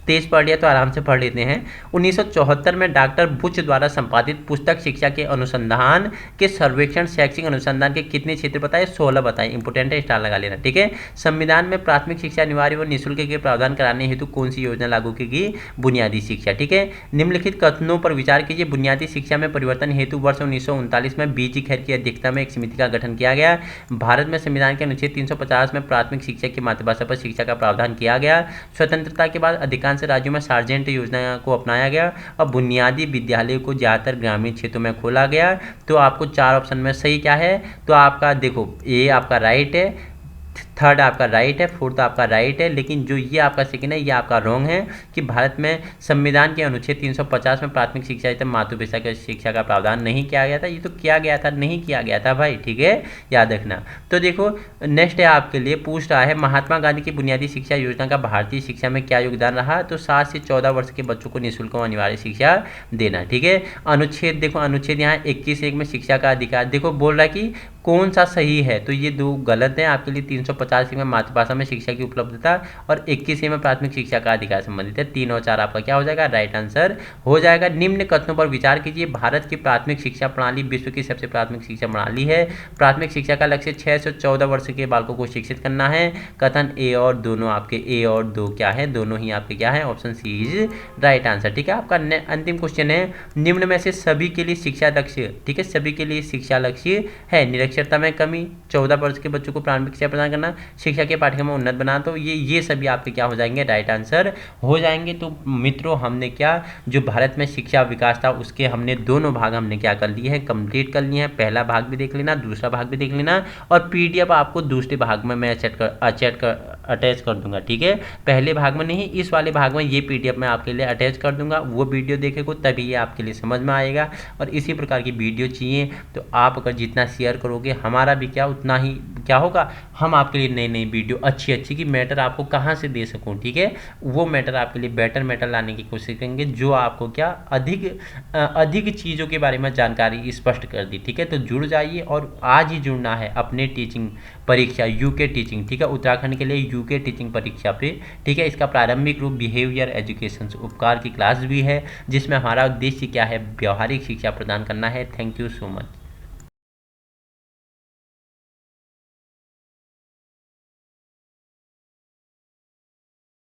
तेज पढ़ लिया तो आराम से पढ़ लेते हैं। 1974 में डॉक्टर बुश द्वारा संपादित पुस्तक शिक्षा के अनुसंधान के सर्वेक्षण शैक्षिक अनुसंधान के कितने क्षेत्र बताए, 16 बताए। इंपोर्टेंट है, स्टार लगा लेना। ठीक है, संविधान में प्राथमिक शिक्षा अनिवार्य व निःशुल्क के प्रावधान कराने हेतु कौन सी योजना लागू की गई, बुनियादी शिक्षा। ठीक है, निम्नलिखित कथनों पर विचार कीजिए। बुनियादी शिक्षा में परिवर्तन हेतु वर्ष 1939 में BG खैर की अध्यक्षता में एक समिति का गठन किया गया। भारत में संविधान के अनुच्छेद 350 में प्राथमिक शिक्षा की मातृभाषा पर शिक्षा का प्रावधान किया गया। स्वतंत्रता के बाद अधिकांश राज्यों में सार्जेंट योजना को अपनाया गया और बुनियादी विद्यालय को ज़्यादातर ग्रामीण क्षेत्रों में खोला गया। तो आपको 4 ऑप्शन में सही क्या है, तो आपका देखो A आपका राइट है, थर्ड आपका राइट है, फोर्थ आपका राइट है, लेकिन जो ये आपका सेकंड है ये आपका रॉन्ग है कि भारत में संविधान के अनुच्छेद 350 में प्राथमिक शिक्षा मातृभाषा की शिक्षा का प्रावधान नहीं किया गया था। ये तो किया गया था, नहीं किया गया था भाई। ठीक है, याद रखना। तो देखो नेक्स्ट है आपके लिए, पूछ रहा है महात्मा गांधी की बुनियादी शिक्षा योजना का भारतीय शिक्षा में क्या योगदान रहा। तो 7 से 14 वर्ष के बच्चों को निःशुल्क अनिवार्य शिक्षा देना। ठीक है, अनुच्छेद देखो, अनुच्छेद यहाँ 21(1) में शिक्षा का अधिकार देखो बोल रहा है कि कौन सा सही है, तो ये 2 गलत है आपके लिए। 350 में मातृभाषा में शिक्षा की उपलब्धता और 21 में प्राथमिक शिक्षा का अधिकार संबंधित है। 3 और 4 आपका क्या हो जाएगा, राइट आंसर हो जाएगा। निम्न कथनों पर विचार कीजिए। भारत की प्राथमिक शिक्षा प्रणाली विश्व की सबसे प्राथमिक शिक्षा प्रणाली है। प्राथमिक शिक्षा का लक्ष्य 6 से 14 वर्ष के बालकों को शिक्षित करना है। कथन A और दोनों आपके A और 2 क्या है, दोनों ही आपके क्या है, option C is right answer. ठीक है, आपका अंतिम क्वेश्चन है, निम्न में से सभी के लिए शिक्षा लक्ष्य, ठीक है, सभी के लिए शिक्षा लक्ष्य है। निरक्षरता में कमी, 14 वर्ष के बच्चों को प्राथमिक शिक्षा प्रदान करना, शिक्षा के पाठ्यक्रम में उन्नत बनाना। तो ये सभी आपके क्या हो जाएंगे, राइट आंसर हो जाएंगे। तो मित्रों हमने क्या, जो भारत में शिक्षा विकास था उसके हमने दोनों भाग हमने क्या कर लिए हैं, कंप्लीट कर लिए हैं। पहला भाग भी देख लेना, दूसरा भाग भी देख लेना, और PDF आपको दूसरे भाग में मैं अटैच कर दूंगा। ठीक है, पहले भाग में नहीं, इस वाले भाग में ये PDF मैं आपके लिए अटैच कर दूंगा। वो वीडियो देखेगा तभी ये आपके लिए समझ में आएगा। और इसी प्रकार की वीडियो चाहिए तो आप अगर जितना शेयर करोगे हमारा भी क्या उतना ही क्या होगा, हम आपके लिए नई नई वीडियो अच्छी की मैटर आपको कहाँ से दे सकूँ। ठीक है, वो मैटर आपके लिए बेटर मैटर लाने की कोशिश करेंगे जो आपको क्या अधिक चीज़ों के बारे में जानकारी स्पष्ट कर दी। ठीक है, तो जुड़ जाइए और आज ही जुड़ना है अपने टीचिंग परीक्षा UK टीचिंग। ठीक है, उत्तराखंड के लिए UK टीचिंग परीक्षा पे। ठीक है, इसका प्रारंभिक रूप बिहेवियर एजुकेशन उपकार की क्लास भी है जिसमें हमारा उद्देश्य क्या है, व्यवहारिक शिक्षा प्रदान करना है। Thank you so much.